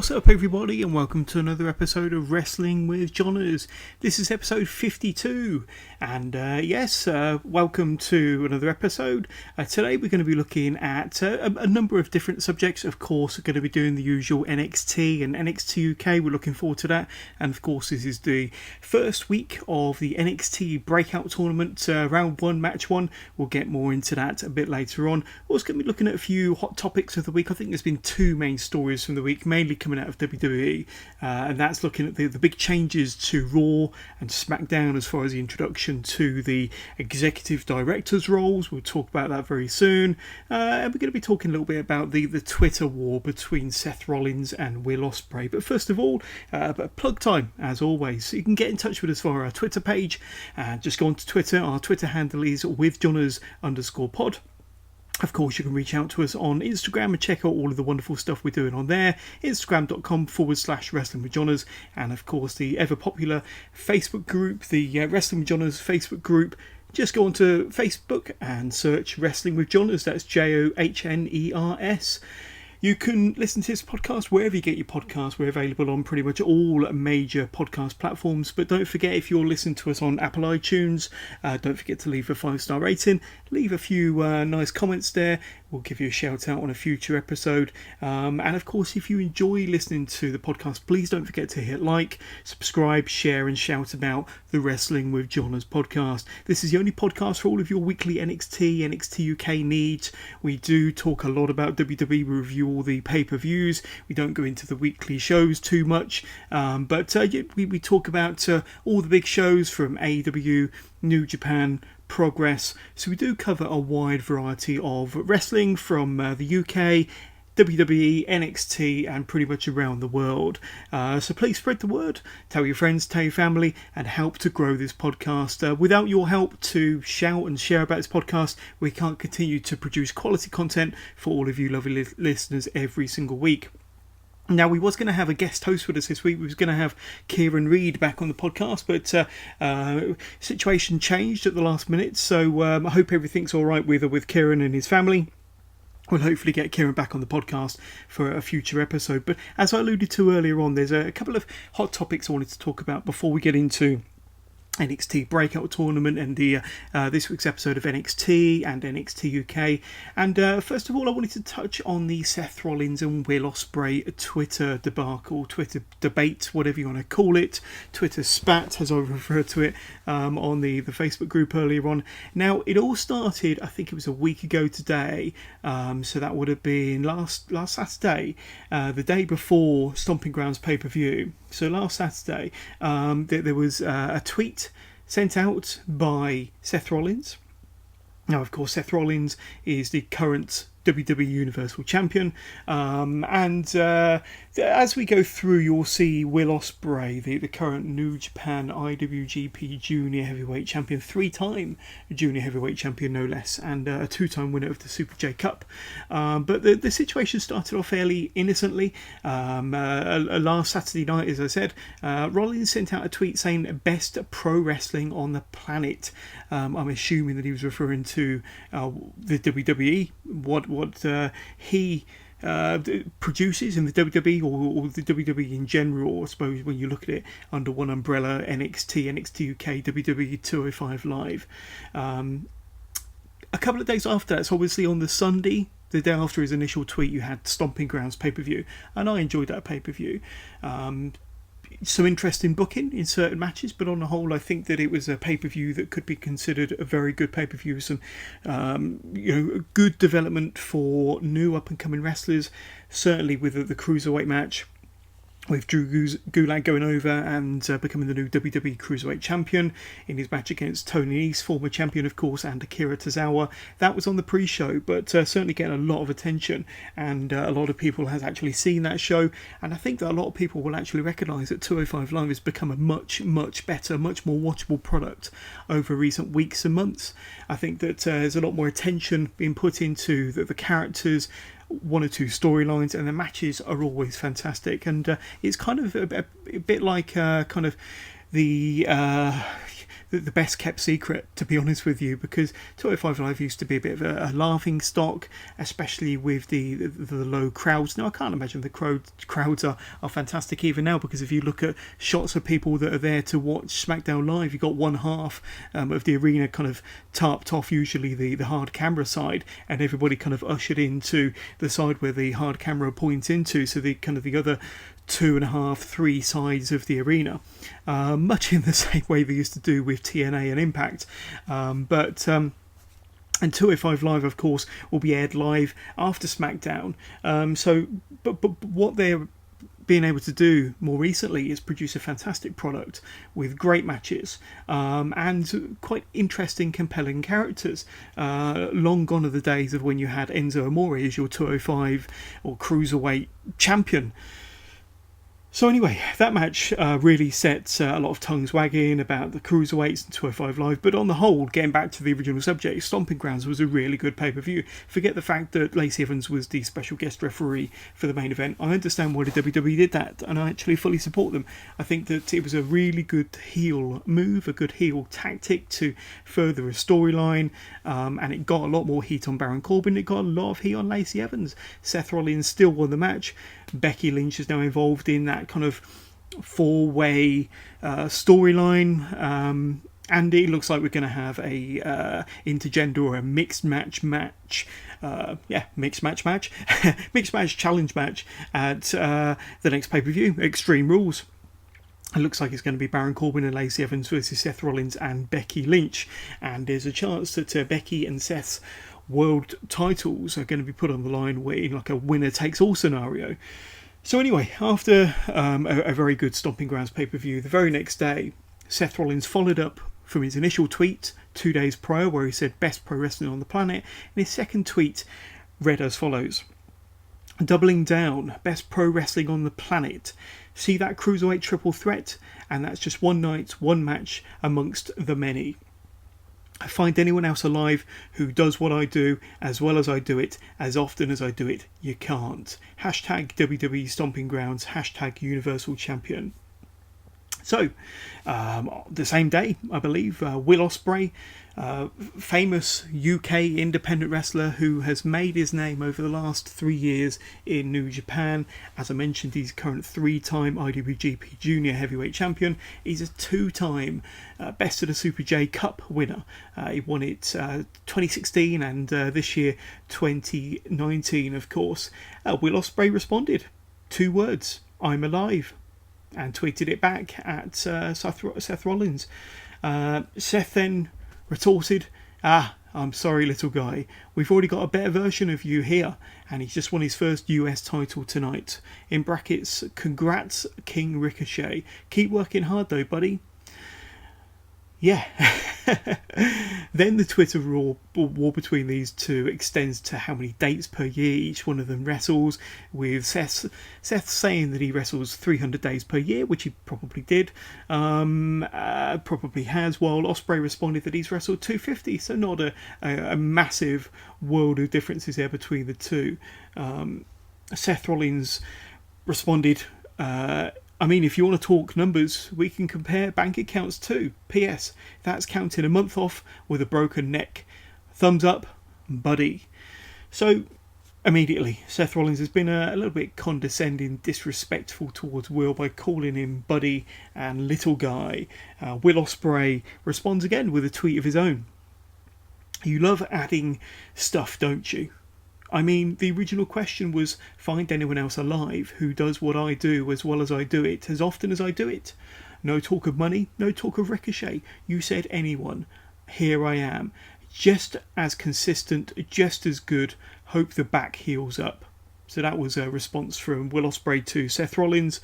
What's up, everybody, and welcome to another episode of Wrestling with Johners. This is episode 52, and welcome to another episode. Today we're going to be looking at a number of different subjects. Of course, we're going to be doing the usual NXT and NXT UK. We're looking forward to that, and of course this is the first week of the NXT BreakOut tournament, round 1, match 1. We'll get more into that a bit later on. We're also going to be looking at a few hot topics of the week. I think there's been two main stories from the week, mainly coming out of WWE, and that's looking at the big changes to Raw and SmackDown as far as the introduction to the executive directors roles. We'll talk about that very soon, and we're going to be talking a little bit about the Twitter war between Seth Rollins and Will Ospreay. But first of all, plug time as always. So you can get in touch with us via our Twitter page, just go on to Twitter. Our Twitter handle is withjohners_pod. Of course, you can reach out to us on Instagram and check out all of the wonderful stuff we're doing on there. Instagram.com/Wrestling with Johners. And of course, the ever popular Facebook group, the Wrestling with Johners Facebook group. Just go onto Facebook and search Wrestling with Johners. That's JOHNERS. You can listen to this podcast wherever you get your podcasts. We're available on pretty much all major podcast platforms. But don't forget, if you're listening to us on Apple iTunes, don't forget to leave a 5-star rating. Leave a few nice comments there. We'll give you a shout out on a future episode. And of course, if you enjoy listening to the podcast, please don't forget to hit like, subscribe, share and shout about the Wrestling with Johners podcast. This is the only podcast for all of your weekly NXT, NXT UK needs. We do talk a lot about WWE. We review all the pay-per-views. We don't go into the weekly shows too much. But we talk about all the big shows from AEW, New Japan, Progress. So we do cover a wide variety of wrestling from the UK, WWE, NXT and pretty much around the world. So please spread the word, tell your friends, tell your family and help to grow this podcast. Without your help to shout and share about this podcast, we can't continue to produce quality content for all of you lovely listeners every single week. Now, we was going to have a guest host with us this week. We was going to have Kieran Reid back on the podcast, but situation changed at the last minute. So I hope everything's all right with Kieran and his family. We'll hopefully get Kieran back on the podcast for a future episode. But as I alluded to earlier on, there's a couple of hot topics I wanted to talk about before we get into NXT BreakOut tournament and the this week's episode of NXT and NXT UK. And first of all, I wanted to touch on the Seth Rollins and Will Ospreay Twitter debacle, Twitter debate, whatever you want to call it, Twitter spat as I referred to it on the Facebook group earlier on. Now, it all started, I think it was a week ago today, so that would have been last Saturday, the day before Stomping Grounds pay-per-view. So last Saturday, there was a tweet sent out by Seth Rollins. Now, of course, Seth Rollins is the current WWE Universal Champion, and as we go through, you'll see Will Ospreay, the current New Japan IWGP Junior Heavyweight Champion, 3-time Junior Heavyweight Champion no less, and a 2-time winner of the Super J Cup. But the situation started off fairly innocently. Last Saturday night, as I said, Rollins sent out a tweet saying "Best pro wrestling on the planet." I'm assuming that he was referring to the WWE, what he produces in the WWE or the WWE in general. I suppose when you look at it under one umbrella, NXT, NXT UK, WWE 205 Live. A couple of days after that, so obviously on the Sunday, the day after his initial tweet, you had Stomping Grounds pay-per-view, and I enjoyed that pay-per-view. Some interesting booking in certain matches, but on the whole, I think that it was a pay-per-view that could be considered a very good pay-per-view. Some, good development for new up-and-coming wrestlers. Certainly with the cruiserweight match, with Drew Gulak going over and becoming the new WWE Cruiserweight Champion in his match against Tony Nese, former champion of course, and Akira Tozawa. That was on the pre-show, but certainly getting a lot of attention, and a lot of people has actually seen that show, and I think that a lot of people will actually recognise that 205 Live has become a much, much better, much more watchable product over recent weeks and months. I think that there's a lot more attention being put into the characters, one or two storylines, and the matches are always fantastic, and it's kind of a bit like kind of the the best kept secret, to be honest with you, because 205 Live used to be a bit of a laughing stock, especially with the low crowds. Now, I can't imagine the crowds are fantastic even now, because if you look at shots of people that are there to watch SmackDown Live, you've got one half of the arena kind of tarped off, usually the hard camera side, and everybody kind of ushered into the side where the hard camera points into, so the kind of the other 2.5, 3 sides of the arena, much in the same way they used to do with TNA and Impact. And 205 Live, of course, will be aired live after SmackDown. But what they're being able to do more recently is produce a fantastic product with great matches and quite interesting, compelling characters. Long gone are the days of when you had Enzo Amore as your 205 or Cruiserweight champion. So anyway, that match really set a lot of tongues wagging about the Cruiserweights and 205 Live, but on the whole, getting back to the original subject, Stomping Grounds was a really good pay-per-view. Forget the fact that Lacey Evans was the special guest referee for the main event. I understand why the WWE did that, and I actually fully support them. I think that it was a really good heel move, a good heel tactic to further a storyline, and it got a lot more heat on Baron Corbin, it got a lot of heat on Lacey Evans. Seth Rollins still won the match. Becky Lynch is now involved in that kind of 4-way storyline, and it looks like we're going to have a intergender or a mixed match mixed match challenge match at the next pay-per-view, Extreme Rules. It looks like it's going to be Baron Corbin and Lacey Evans versus Seth Rollins and Becky Lynch, and there's a chance that Becky and Seth's world titles are going to be put on the line in like a winner-takes-all scenario. So anyway, after a very good Stomping Grounds pay-per-view, the very next day, Seth Rollins followed up from his initial tweet 2 days prior, where he said best pro wrestling on the planet, and his second tweet read as follows: doubling down, best pro wrestling on the planet. See that Cruiserweight triple threat? And that's just one night, one match amongst the many. Find anyone else alive who does what I do as well as I do it, as often as I do it. You can't. Hashtag WWE Stomping Grounds, hashtag Universal Champion. So, the same day, I believe, Will Ospreay, famous UK independent wrestler who has made his name over the last 3 years in New Japan. As I mentioned, he's current 3-time IWGP Junior Heavyweight Champion. He's a 2-time Best of the Super J Cup winner. He won it 2016 and this year 2019, of course. Will Ospreay responded. 2 words: I'm alive. And tweeted it back at Seth Rollins. Seth then retorted, I'm sorry, little guy. We've already got a better version of you here. And he's just won his first US title tonight. In brackets, congrats, King Ricochet. Keep working hard though, buddy. Yeah. Then the Twitter war between these two extends to how many dates per year each one of them wrestles, with Seth saying that he wrestles 300 days per year, which he probably did, probably has, while Ospreay responded that he's wrestled 250, so not a massive world of differences there between the two. Seth Rollins responded, I mean, if you want to talk numbers, we can compare bank accounts too. P.S. That's counting a month off with a broken neck. Thumbs up, buddy. So, immediately, Seth Rollins has been a little bit condescending, disrespectful towards Will by calling him buddy and little guy. Will Ospreay responds again with a tweet of his own. You love adding stuff, don't you? I mean, the original question was, find anyone else alive who does what I do as well as I do it, as often as I do it. No talk of money, no talk of Ricochet. You said anyone. Here I am. Just as consistent, just as good. Hope the back heals up. So that was a response from Will Ospreay to Seth Rollins.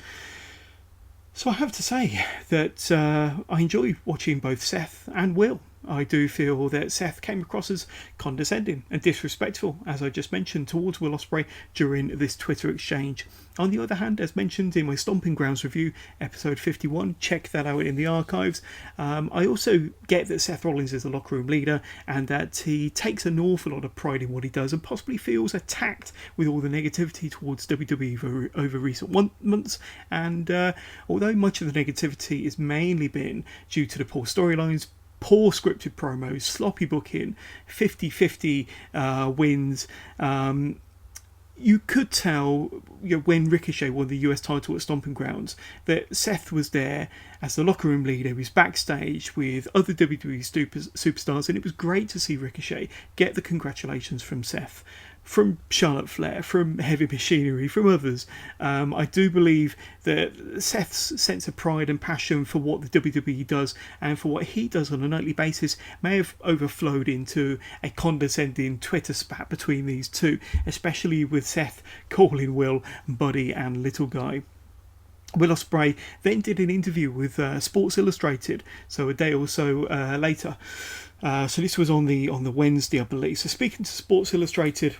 So I have to say that I enjoy watching both Seth and Will. I do feel that Seth came across as condescending and disrespectful, as I just mentioned, towards Will Ospreay during this Twitter exchange. On the other hand, as mentioned in my Stomping Grounds review, episode 51, check that out in the archives, I also get that Seth Rollins is the locker room leader and that he takes an awful lot of pride in what he does and possibly feels attacked with all the negativity towards WWE over recent months. And although much of the negativity has mainly been due to the poor storylines poor scripted promos, sloppy booking, 50-50 wins. You could tell, when Ricochet won the US title at Stomping Grounds, that Seth was there as the locker room leader. He was backstage with other WWE superstars, and it was great to see Ricochet get the congratulations from Seth, from Charlotte Flair, from Heavy Machinery, from others. I do believe that Seth's sense of pride and passion for what the WWE does and for what he does on a nightly basis may have overflowed into a condescending Twitter spat between these two, especially with Seth calling Will Buddy and Little Guy. Will Ospreay then did an interview with Sports Illustrated, so a day or so later. So this was on the Wednesday, I believe. So speaking to Sports Illustrated,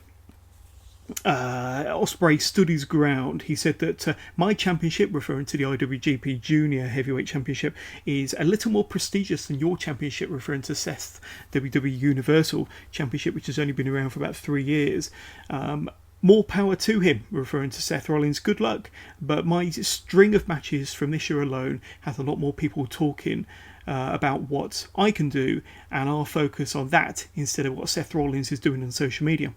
Ospreay stood his ground. He said that my championship, referring to the IWGP Junior Heavyweight Championship, is a little more prestigious than your championship, referring to Seth's WWE Universal Championship, which has only been around for about 3 years. More power to him, referring to Seth Rollins. Good luck, but my string of matches from this year alone has a lot more people talking about what I can do, and I'll focus on that instead of what Seth Rollins is doing on social media.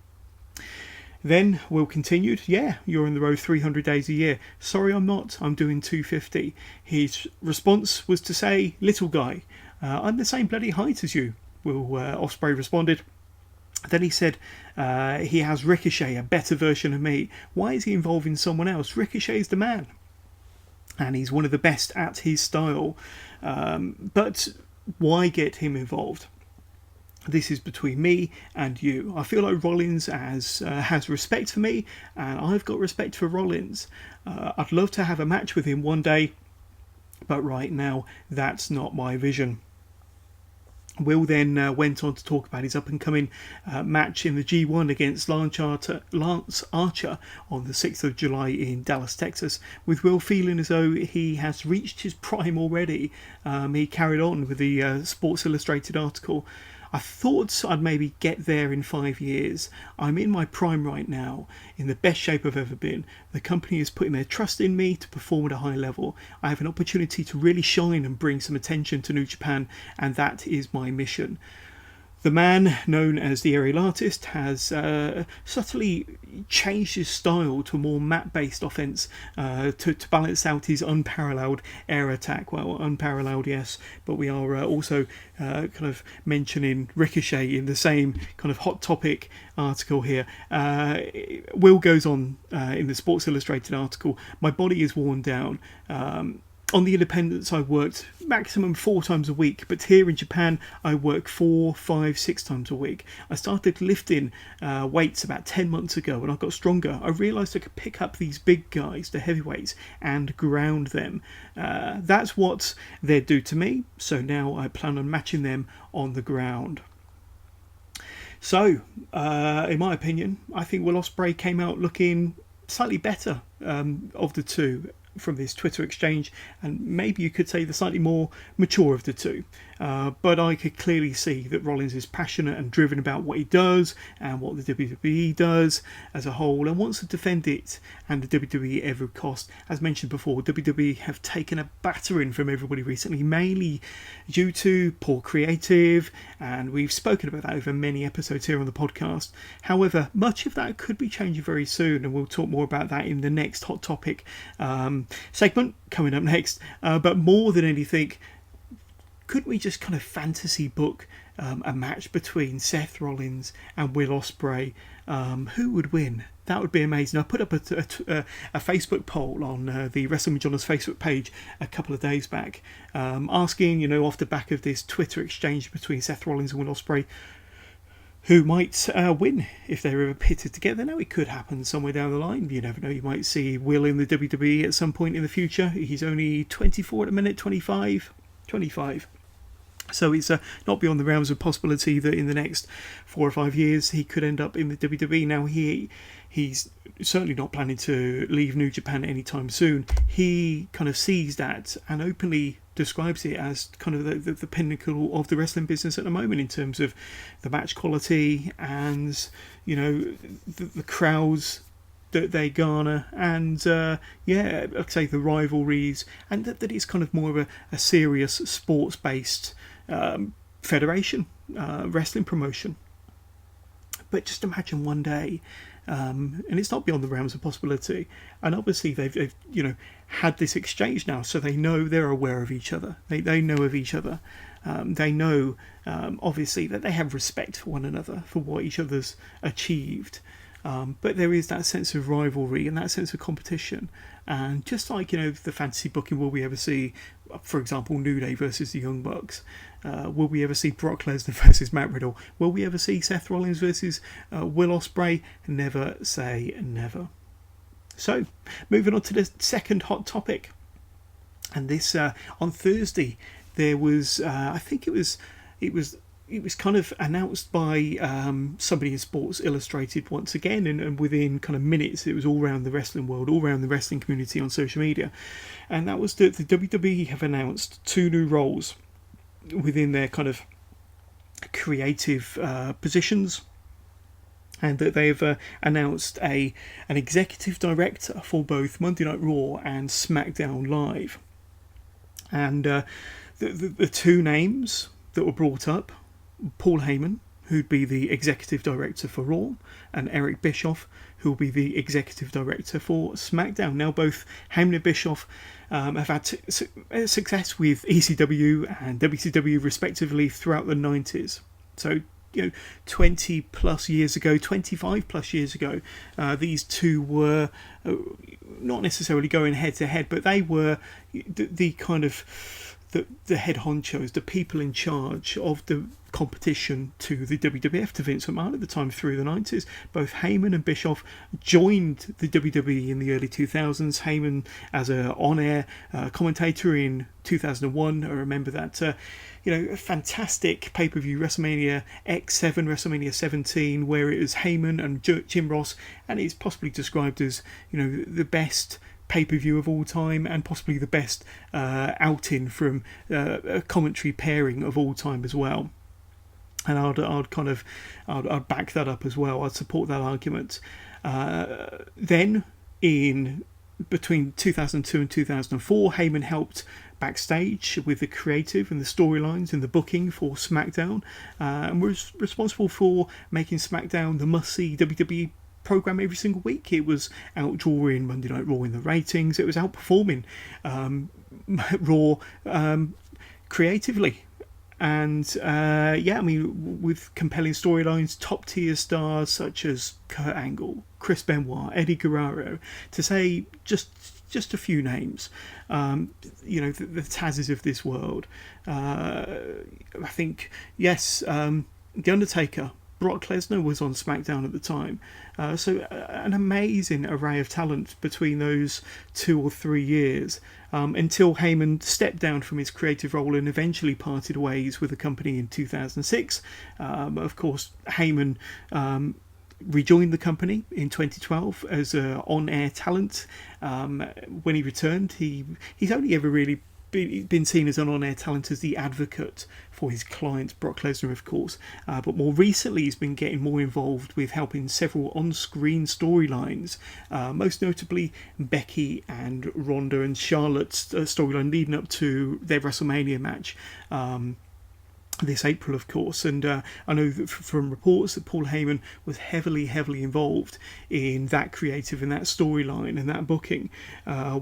Then Will continued, yeah, you're on the road 300 days a year. Sorry, I'm not. I'm doing 250. His response was to say, little guy, I'm the same bloody height as you. Will Ospreay responded. Then he said he has Ricochet, a better version of me. Why is he involving someone else? Ricochet's the man. And he's one of the best at his style. But why get him involved? This is between me and you. I feel like Rollins has respect for me, and I've got respect for Rollins. I'd love to have a match with him one day, but right now that's not my vision. Will then went on to talk about his up-and-coming match in the G1 against Lance Archer on the 6th of July in Dallas, Texas, with Will feeling as though he has reached his prime already. He carried on with the Sports Illustrated article. I thought I'd maybe get there in 5 years. I'm in my prime right now, in the best shape I've ever been. The company is putting their trust in me to perform at a high level. I have an opportunity to really shine and bring some attention to New Japan, and that is my mission. The man, known as the Aerial Artist, has subtly changed his style to a more mat-based offence to balance out his unparalleled air attack. Well, unparalleled, yes, but we are also kind of mentioning Ricochet in the same kind of hot topic article here. Will goes on in the Sports Illustrated article, my body is worn down. On the independents, I worked maximum 4 times a week, but here in Japan, I work 4, 5, 6 times a week. I started lifting weights about 10 months ago, and I got stronger. I realised I could pick up these big guys, the heavyweights, and ground them. That's what they do to me, so now I plan on matching them on the ground. So, in my opinion, I think Will Ospreay came out looking slightly better of the two from this Twitter exchange, and maybe you could say the slightly more mature of the two. But I could clearly see that Rollins is passionate and driven about what he does and what the WWE does as a whole, and wants to defend it and the WWE at every cost. As mentioned before, WWE have taken a battering from everybody recently, mainly due to poor creative, and we've spoken about that over many episodes here on the podcast. However, much of that could be changing very soon, and we'll talk more about that in the next Hot Topic segment coming up next. But more than anything, couldn't we just kind of fantasy book a match between Seth Rollins and Will Ospreay? Who would win? That would be amazing. I put up a Facebook poll on the Wrestling with John's Facebook page a couple of days back, asking, off the back of this Twitter exchange between Seth Rollins and Will Ospreay, who might win if they're ever pitted together. Now, it could happen somewhere down the line. You never know. You might see Will in the WWE at some point in the future. He's only 24 at the minute, 25. So it's not beyond the realms of possibility that in the next 4 or 5 years he could end up in the WWE. Now, he's certainly not planning to leave New Japan anytime soon. He kind of sees that and openly describes it as kind of the pinnacle of the wrestling business at the moment in terms of the match quality and, the crowds that they garner, and I'd say the rivalries, and that it's kind of more of a serious sports-based federation, wrestling promotion. But just imagine one day, and it's not beyond the realms of possibility. And obviously they've had this exchange now, so they know, they're aware of each other. They know of each other. They know, obviously, that they have respect for one another for what each other's achieved. But there is that sense of rivalry and that sense of competition. And just like, the fantasy booking, will we ever see, for example, New Day versus the Young Bucks? Will we ever see Brock Lesnar versus Matt Riddle? Will we ever see Seth Rollins versus Will Ospreay? Never say never. So, moving on to the second hot topic. And this, on Thursday, there was, I think it was kind of announced by somebody in Sports Illustrated once again, and within kind of minutes it was all around the wrestling world, all around the wrestling community on social media, and that was that the WWE have announced 2 new roles within their kind of creative positions, and that they've announced an executive director for both Monday Night Raw and SmackDown Live. And the 2 names that were brought up, Paul Heyman, who'd be the executive director for Raw, and Eric Bischoff, who will be the executive director for SmackDown. Now, both Heyman and Bischoff have had success with ECW and WCW respectively throughout the 90s. So, 20 plus years ago, 25 plus years ago, these 2 were not necessarily going head to head, but they were the kind of the head honchos, the people in charge of the competition to the WWF, to Vince McMahon at the time through the 90s. Both Heyman and Bischoff joined the WWE in the early 2000s. Heyman as a on-air commentator in 2001. I remember that a fantastic pay-per-view, WrestleMania X7, WrestleMania 17, where it was Heyman and Jim Ross, and it's possibly described as the best pay-per-view of all time, and possibly the best outing from a commentary pairing of all time as well. And I'd back that up as well. I'd support that argument. Then in between 2002 and 2004, Heyman helped backstage with the creative and the storylines and the booking for SmackDown, and was responsible for making SmackDown the must-see WWE program every single week. It was outdrawing Monday Night Raw in the ratings. It was outperforming Raw creatively. And with compelling storylines, top tier stars such as Kurt Angle, Chris Benoit, Eddie Guerrero, to say just a few names. The Tazes of this world. I think, yes, The Undertaker, Brock Lesnar was on SmackDown at the time. So an amazing array of talent between those 2 or 3 years, until Heyman stepped down from his creative role and eventually parted ways with the company in 2006. Of course, Heyman rejoined the company in 2012 as an on-air talent. When he returned, he's only ever really been seen as an on-air talent as the advocate for his client Brock Lesnar, of course, but more recently he's been getting more involved with helping several on-screen storylines, most notably Becky and Ronda and Charlotte's storyline leading up to their WrestleMania match this April, of course. And I know that from reports that Paul Heyman was heavily involved in that creative and that storyline and that booking.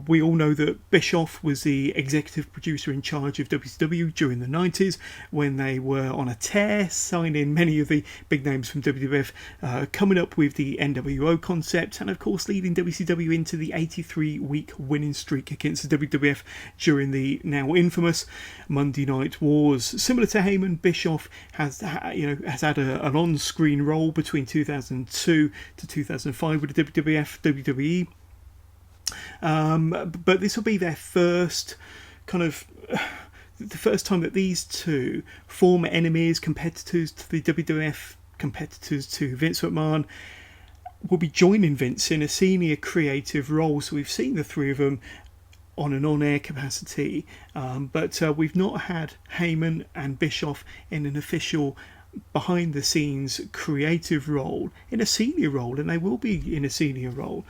We all know that Bischoff was the executive producer in charge of WCW during the 90s when they were on a tear, signing many of the big names from WWF, coming up with the NWO concept, and of course leading WCW into the 83-week winning streak against the WWF during the now infamous Monday Night Wars. Similar to Heyman, Bischoff has had an on-screen role between 2002 to 2005 with the WWE. But this will be their first the first time that these 2 former enemies, competitors to the WWF, competitors to Vince McMahon, will be joining Vince in a senior creative role. So we've seen the 3 of them on an on-air capacity, but we've not had Heyman and Bischoff in an official behind-the-scenes creative role, in a senior role, and they will be in a senior role.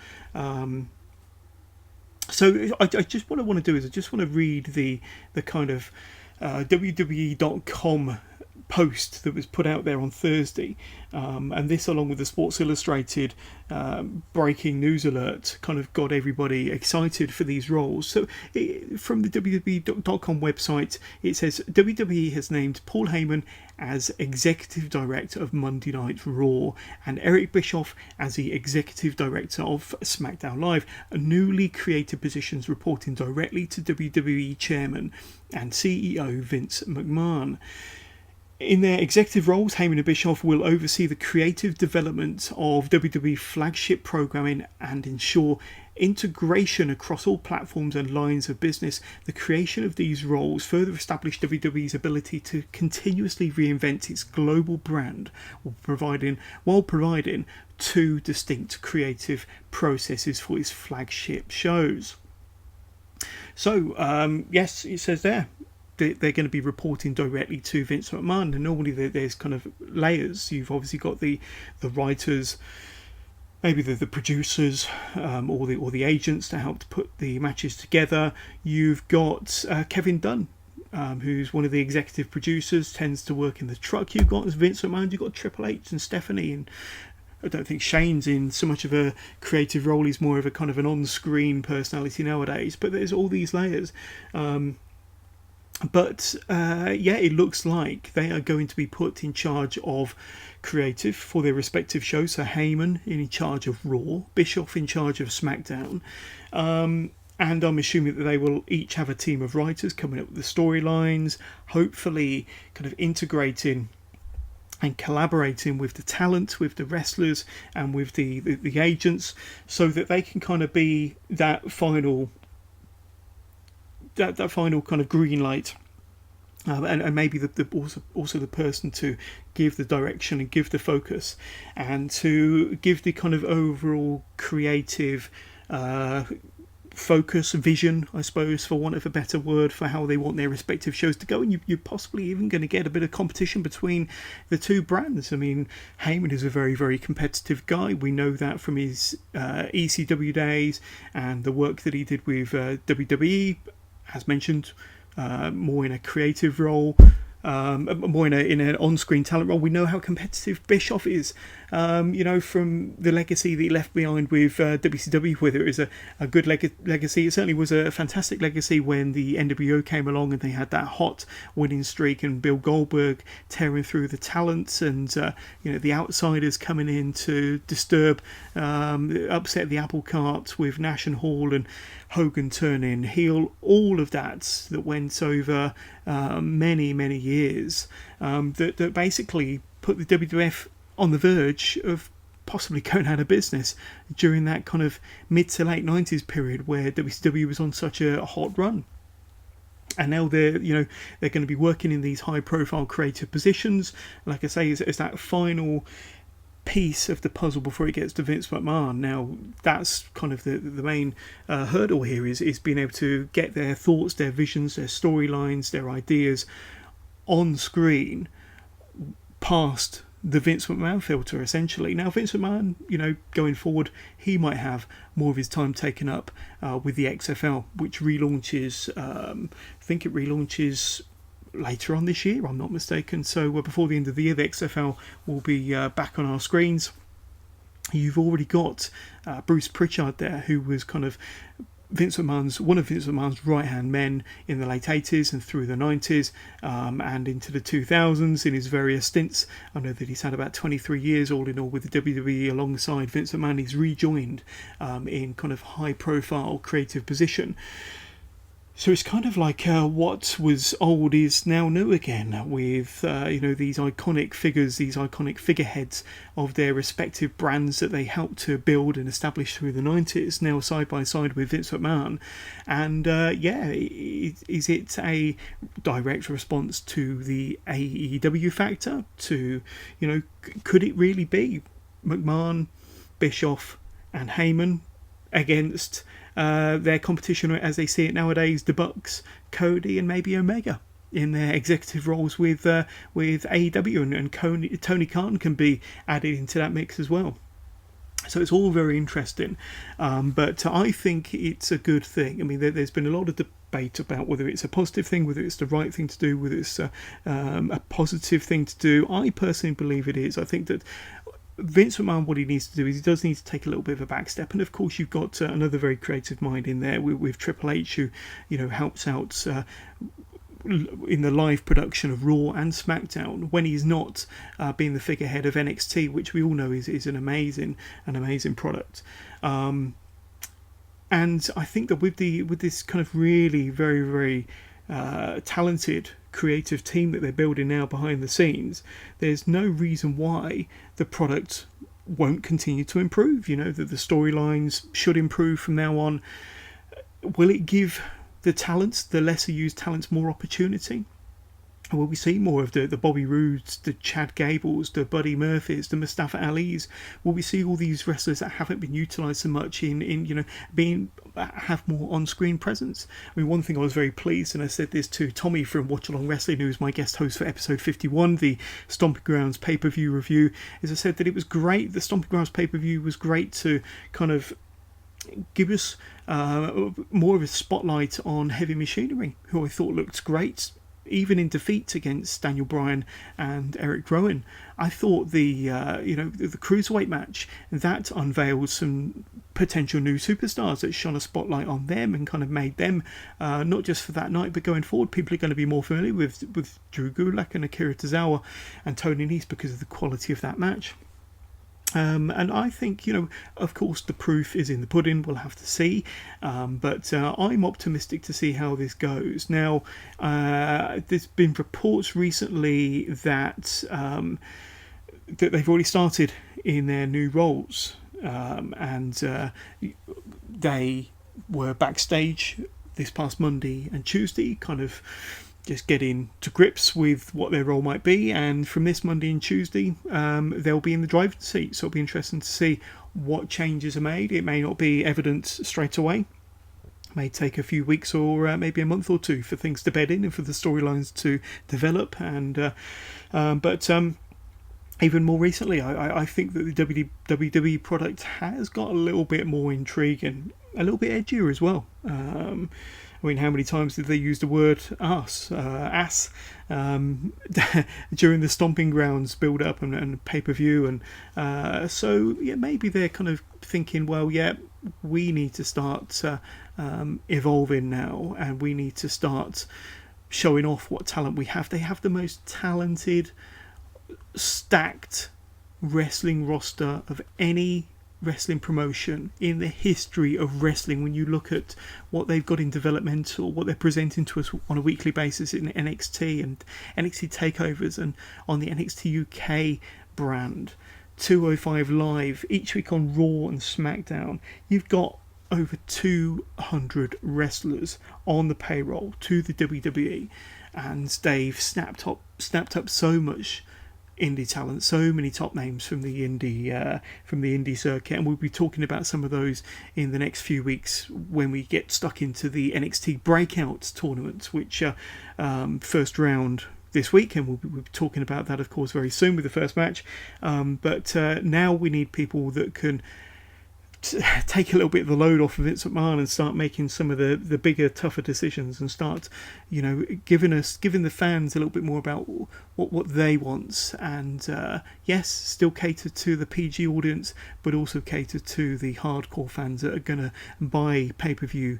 So what I want to do is I just want to read the kind of WWE.com post that was put out there on Thursday, and this, along with the Sports Illustrated breaking news alert, kind of got everybody excited for these roles. So from the WWE.com website, it says WWE has named Paul Heyman as Executive Director of Monday Night Raw and Eric Bischoff as the Executive Director of SmackDown Live, newly created positions reporting directly to WWE Chairman and CEO Vince McMahon. In their executive roles, Heyman and Bischoff will oversee the creative development of WWE flagship programming and ensure integration across all platforms and lines of business. The creation of these roles further established WWE's ability to continuously reinvent its global brand while providing two distinct creative processes for its flagship shows. So, yes, it says there they're going to be reporting directly to Vince McMahon, and normally there's kind of layers. You've obviously got the writers, maybe the producers, or the agents to help to put the matches together. You've got Kevin Dunn, who's one of the executive producers, tends to work in the truck. You've got Vince McMahon, you've got Triple H and Stephanie, and I don't think Shane's in so much of a creative role. He's more of a kind of an on-screen personality nowadays, but there's all these layers. But it looks like they are going to be put in charge of creative for their respective shows. So Heyman in charge of Raw, Bischoff in charge of SmackDown, and I'm assuming that they will each have a team of writers coming up with the storylines, hopefully kind of integrating and collaborating with the talent, with the wrestlers and with the agents, so that they can kind of be that final kind of green light, and maybe also the person to give the direction and give the focus and to give the kind of overall creative focus, vision, I suppose, for want of a better word, for how they want their respective shows to go. And you're possibly even going to get a bit of competition between the two brands. I mean, Heyman is a very, very competitive guy. We know that from his ECW days and the work that he did with WWE, as mentioned, more in a creative role, more in an on-screen talent role. We know how competitive Bischoff is, from the legacy that he left behind with WCW, whether it was a good legacy. It certainly was a fantastic legacy when the NWO came along and they had that hot winning streak and Bill Goldberg tearing through the talents and the outsiders coming in to disturb, upset the apple cart with Nash and Hall and Hogan turning heel. All of that went over many, many years, that basically put the WWF on the verge of possibly going out of business during that kind of mid to late 90s period where WCW was on such a hot run. And now they're going to be working in these high profile creative positions, like I say, as that final piece of the puzzle before it gets to Vince McMahon. Now that's kind of the main hurdle here is being able to get their thoughts, their visions, their storylines, their ideas on screen past the Vince McMahon filter, essentially. Now Vince McMahon, going forward, he might have more of his time taken up with the XFL, which relaunches, I think it relaunches later on this year, I'm not mistaken. So before the end of the year, the XFL will be back on our screens. You've already got Bruce Pritchard there, who was kind of one of Vince McMahon's right-hand men in the late 80s and through the 90s, and into the 2000s in his various stints. I know that he's had about 23 years all in all with the WWE alongside Vince McMahon. He's rejoined in kind of high-profile creative position. So it's kind of like what was old is now new again, with these iconic figures, these iconic figureheads of their respective brands that they helped to build and establish through the 90s, now side by side with Vince McMahon. And is it a direct response to the AEW factor? Could it really be McMahon, Bischoff and Heyman against their competition, as they see it nowadays, the Bucks, Cody and maybe Omega in their executive roles with AEW, and Tony Khan can be added into that mix as well. So it's all very interesting, but I think it's a good thing. I mean, there's been a lot of debate about whether it's a positive thing, whether it's the right thing to do, whether it's a positive thing to do. I personally believe it is. I think that Vince McMahon, what he needs to do is he does need to take a little bit of a back step, and of course you've got another very creative mind in there with Triple H, who helps out in the live production of Raw and SmackDown when he's not being the figurehead of NXT, which we all know is an amazing product. And I think that with this kind of really very, very talented creative team that they're building now behind the scenes, there's no reason why the product won't continue to improve. That the storylines should improve from now on. Will it give the talents, the lesser used talents, more opportunity? Will we see more of the Bobby Roodes, the Chad Gables, the Buddy Murphys, the Mustafa Alis? Will we see all these wrestlers that haven't been utilised so much in have more on-screen presence? I mean, one thing I was very pleased, and I said this to Tommy from Watch Along Wrestling, who was my guest host for episode 51, the Stomping Grounds pay-per-view review, is I said that it was great. The Stomping Grounds pay-per-view was great to kind of give us more of a spotlight on Heavy Machinery, who I thought looked great, even in defeat against Daniel Bryan and Eric Rowan. I thought the cruiserweight match that unveiled some potential new superstars that shone a spotlight on them and kind of made them not just for that night but going forward, people are going to be more familiar with Drew Gulak and Akira Tozawa and Tony Nese because of the quality of that match. And I think, of course, the proof is in the pudding. We'll have to see. But I'm optimistic to see how this goes. Now, there's been reports recently that they've already started in their new roles. And they were backstage this past Monday and Tuesday, kind of just getting to grips with what their role might be, and from this Monday and Tuesday they'll be in the driver's seat, so it'll be interesting to see what changes are made. It may not be evident straight away, it may take a few weeks or maybe a month or two for things to bed in and for the storylines to develop, and but even more recently I think that the WWE product has got a little bit more intriguing, a little bit edgier as well. I mean, how many times did they use the word ass during the Stomping Grounds build-up and pay-per-view? And so, yeah, maybe they're kind of thinking, well, yeah, we need to start evolving now, and we need to start showing off what talent we have. They have the most talented, stacked wrestling roster of any wrestling promotion in the history of wrestling. When you look at what they've got in developmental, what they're presenting to us on a weekly basis in NXT and NXT takeovers and on the NXT UK brand, 205 Live each week on Raw and SmackDown, you've got over 200 wrestlers on the payroll to the WWE, and they've snapped up so much indie talent, so many top names from the indie circuit, and we'll be talking about some of those in the next few weeks when we get stuck into the NXT BreakOut tournament, which first round this week, and we'll be talking about that, of course, very soon with the first match. But now we need people that can take a little bit of the load off of Vince McMahon and start making some of the bigger, tougher decisions, and start, giving the fans a little bit more about what they want, and yes, still cater to the PG audience, but also cater to the hardcore fans that are gonna buy pay-per-view,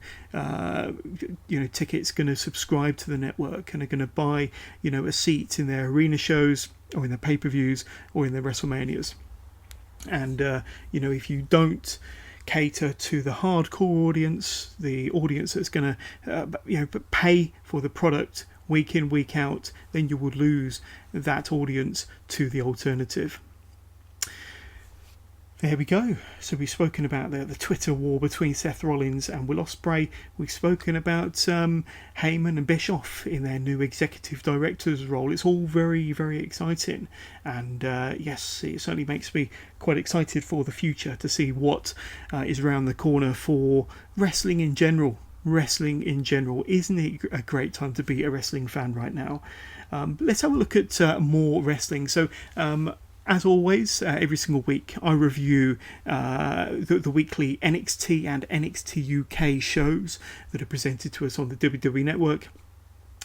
tickets, gonna subscribe to the network, and are gonna buy, a seat in their arena shows or in their pay-per-views or in their WrestleManias. And if you don't cater to the hardcore audience, the audience that's going to pay for the product week in, week out, then you will lose that audience to the alternative. There we go. So we've spoken about the Twitter war between Seth Rollins and Will Ospreay. We've spoken about Heyman and Bischoff in their new executive director's role. It's all very, very exciting. And yes, it certainly makes me quite excited for the future to see what is around the corner for wrestling in general. Isn't it a great time to be a wrestling fan right now? Let's have a look at more wrestling. So As always, every single week I review the weekly NXT and NXT UK shows that are presented to us on the WWE Network.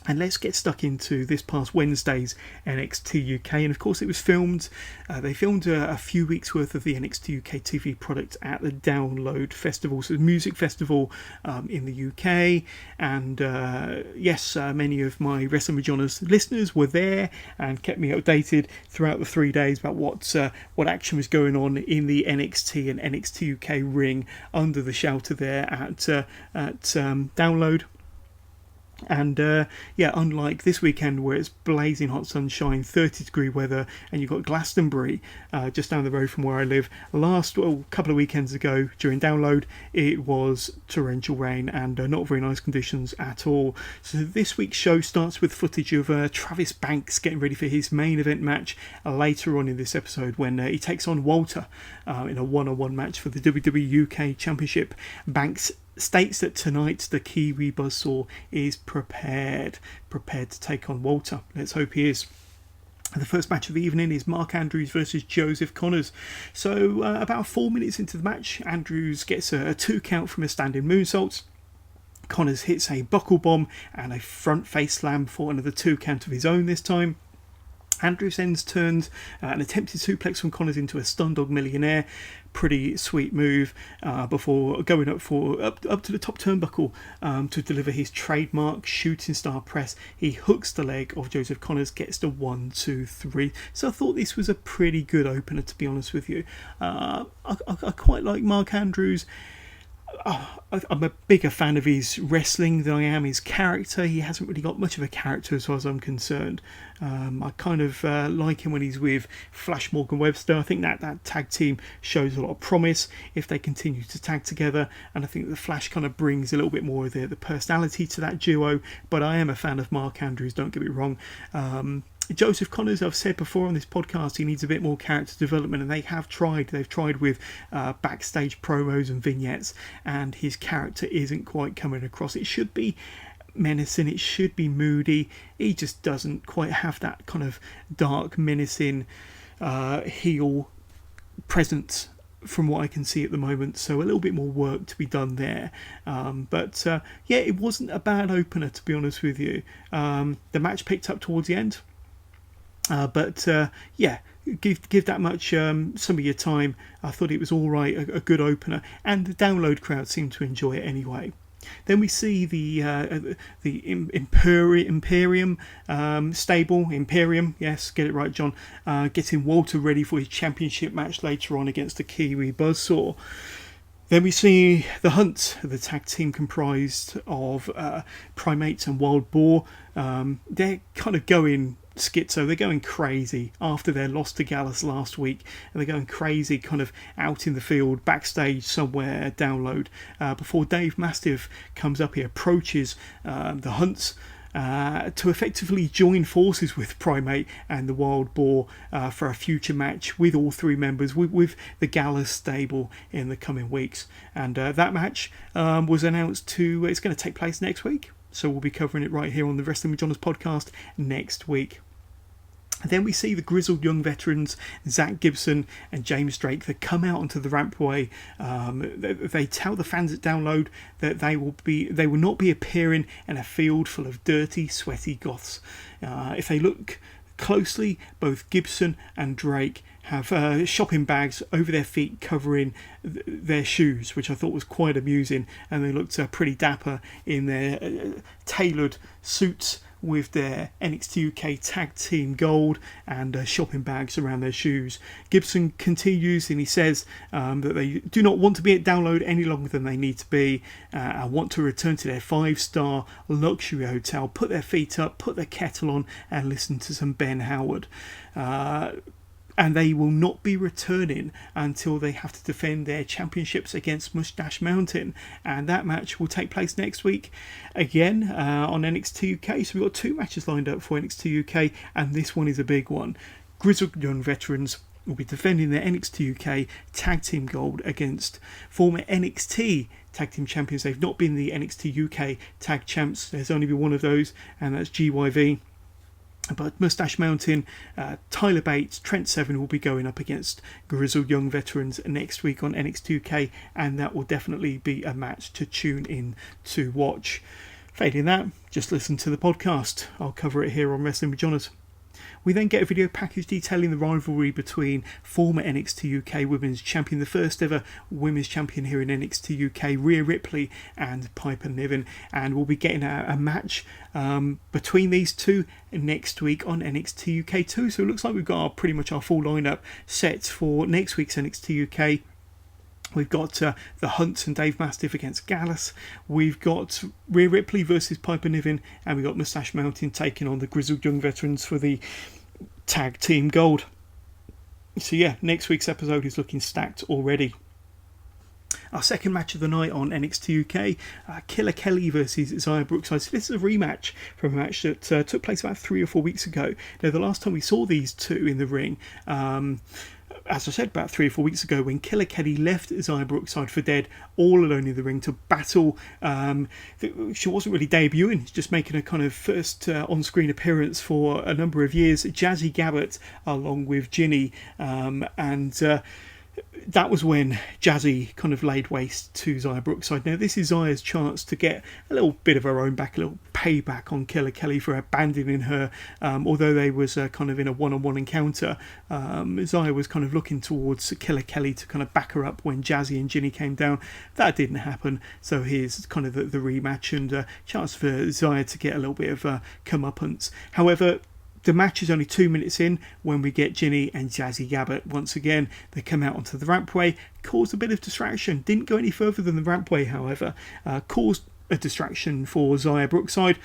And let's get stuck into this past Wednesday's NXT UK. And of course it was filmed, they filmed a few weeks worth of the NXT UK TV product at the Download Festival, so the music festival in the UK. And yes, many of my Wrestling with John's listeners were there and kept me updated throughout the 3 days about what action was going on in the NXT and NXT UK ring under the shelter there at Download. And unlike this weekend where it's blazing hot sunshine, 30-degree weather, and you've got Glastonbury just down the road from where I live, a couple of weekends ago during Download, it was torrential rain and not very nice conditions at all. So this week's show starts with footage of Travis Banks getting ready for his main event match later on in this episode when he takes on Walter in a one-on-one match for the WWE UK Championship. Banks states that tonight the Kiwi Buzzsaw is prepared to take on Walter. Let's hope he is. The first match of the evening is Mark Andrews versus Joseph Connors. So about 4 minutes into the match, Andrews gets a 2 count from a standing moonsault. Connors hits a buckle bomb and a front face slam for another 2 count of his own this time. Andrews then turns an attempted suplex from Connors into a stun dog millionaire. Pretty sweet move before going up to the top turnbuckle to deliver his trademark shooting star press. He hooks the leg of Joseph Connors, gets the 1, 2, 3. So I thought this was a pretty good opener, to be honest with you. I quite like Mark Andrews. I'm a bigger fan of his wrestling than I am his character. He hasn't really got much of a character as far as I'm concerned. I kind of like him when he's with Flash Morgan Webster. I think that tag team shows a lot of promise if they continue to tag together, and I think the Flash kind of brings a little bit more of the personality to that duo. But I am a fan of Mark Andrews, don't get me wrong. Joseph Connors, I've said before on this podcast, he needs a bit more character development, and they've tried with backstage promos and vignettes, and his character isn't quite coming across. It should be menacing, it should be moody. He just doesn't quite have that kind of dark, menacing heel presence from what I can see at the moment, so a little bit more work to be done there. But it wasn't a bad opener, to be honest with you. The match picked up towards the end. Give that much some of your time. I thought it was all right, a good opener, and the Download crowd seemed to enjoy it anyway. Then we see the Imperium stable, Imperium, yes, get it right, John, getting Walter ready for his championship match later on against the Kiwi Buzzsaw. Then we see the Hunt, the tag team comprised of Primates and Wild Boar. They're kind of going schizo, they're going crazy after their loss to Gallus last week, and they're going crazy kind of out in the field, backstage somewhere, Download, before Dave Mastiff comes up. He approaches the Hunts to effectively join forces with Primate and the Wild Boar for a future match with all 3 members with the Gallus stable in the coming weeks. And that match was announced it's going to take place next week, so we'll be covering it right here on the Wrestling with John's podcast next week. Then we see the grizzled young veterans Zach Gibson and James Drake that come out onto the rampway. They tell the fans at Download that they will not be appearing in a field full of dirty, sweaty goths. If they look closely, both Gibson and Drake have shopping bags over their feet covering their shoes, which I thought was quite amusing, and they looked pretty dapper in their tailored suits with their NXT UK Tag Team Gold and shopping bags around their shoes. Gibson continues and he says that they do not want to be at Download any longer than they need to be. I want to return to their 5-star luxury hotel, put their feet up, put their kettle on and listen to some Ben Howard. And they will not be returning until they have to defend their championships against Mustache Mountain, and that match will take place next week again on NXT UK. So we've got 2 matches lined up for NXT UK, and this one is a big one. Grizzled Young Veterans will be defending their NXT UK Tag Team Gold against former NXT Tag Team Champions. They've not been the NXT UK Tag Champs. There's only been one of those, and that's GYV. But Moustache Mountain, Tyler Bates, Trent Seven will be going up against grizzled young veterans next week on NXT UK, and that will definitely be a match to tune in to watch. Failing that, just listen to the podcast. I'll cover it here on Wrestling with Johners. We then get a video package detailing the rivalry between former NXT UK Women's Champion, the first ever Women's Champion here in NXT UK, Rhea Ripley and Piper Niven, and we'll be getting a match between these two next week on NXT UK too. So it looks like we've got pretty much our full lineup set for next week's NXT UK. We've got the Hunt and Dave Mastiff against Gallus. We've got Rhea Ripley versus Piper Niven. And we've got Moustache Mountain taking on the Grizzled Young Veterans for the Tag Team Gold. So yeah, next week's episode is looking stacked already. Our second match of the night on NXT UK, Killer Kelly versus Xia Brookside. So this is a rematch from a match that took place about 3 or 4 weeks ago. Now, the last time we saw these two in the ring, as I said, about 3 or 4 weeks ago, when Killer Kelly left Xia Brookside for dead, all alone in the ring to battle. She wasn't really debuting, just making a kind of first on-screen appearance for a number of years. Jazzy Gabbert along with Ginny, that was when Jazzy kind of laid waste to Xia Brookside. Now, this is Xia's chance to get a little bit of her own back, a little payback on Killer Kelly for abandoning her. Although they was kind of in a one-on-one encounter, Xia was kind of looking towards Killer Kelly to kind of back her up when Jazzy and Ginny came down. That didn't happen, so here's kind of the rematch and a chance for Xia to get a little bit of comeuppance. However, the match is only 2 minutes in when we get Ginny and Jazzy Gabbert once again. They come out onto the rampway, caused a bit of distraction. Didn't go any further than the rampway, however. Caused a distraction for Xia Brookside.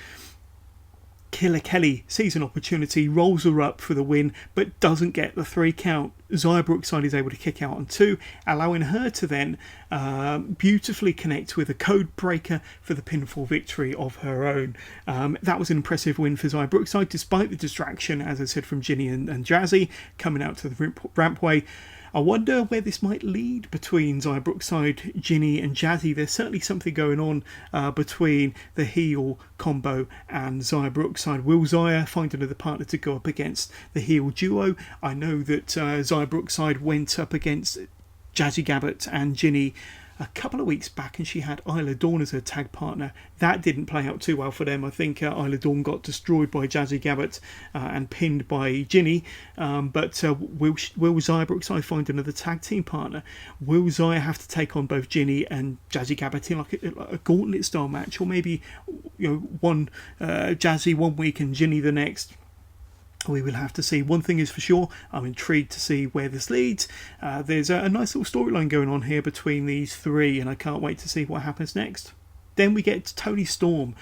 Killer Kelly sees an opportunity, rolls her up for the win, but doesn't get the 3 count. Xia Brookside is able to kick out on 2, allowing her to then beautifully connect with a code breaker for the pinfall victory of her own. That was an impressive win for Xia Brookside, despite the distraction, as I said, from Ginny and Jazzy coming out to the rampway. I wonder where this might lead between Xia Brookside, Ginny and Jazzy. There's certainly something going on between the heel combo and Xia Brookside. Will Xia find another partner to go up against the heel duo? I know that Xia Brookside went up against Jazzy Gabbert and Ginny a couple of weeks back, and she had Isla Dawn as her tag partner. That didn't play out too well for them. I think Isla Dawn got destroyed by Jazzy Gabbert and pinned by Ginny. But will Xia Brookside find another tag team partner? Will Xia have to take on both Ginny and Jazzy Gabbert in like a gauntlet style match, or maybe one Jazzy 1 week and Ginny the next? We will have to see. One thing is for sure, I'm intrigued to see where this leads. There's a nice little storyline going on here between these three, and I can't wait to see what happens next. Then we get Toni Storm.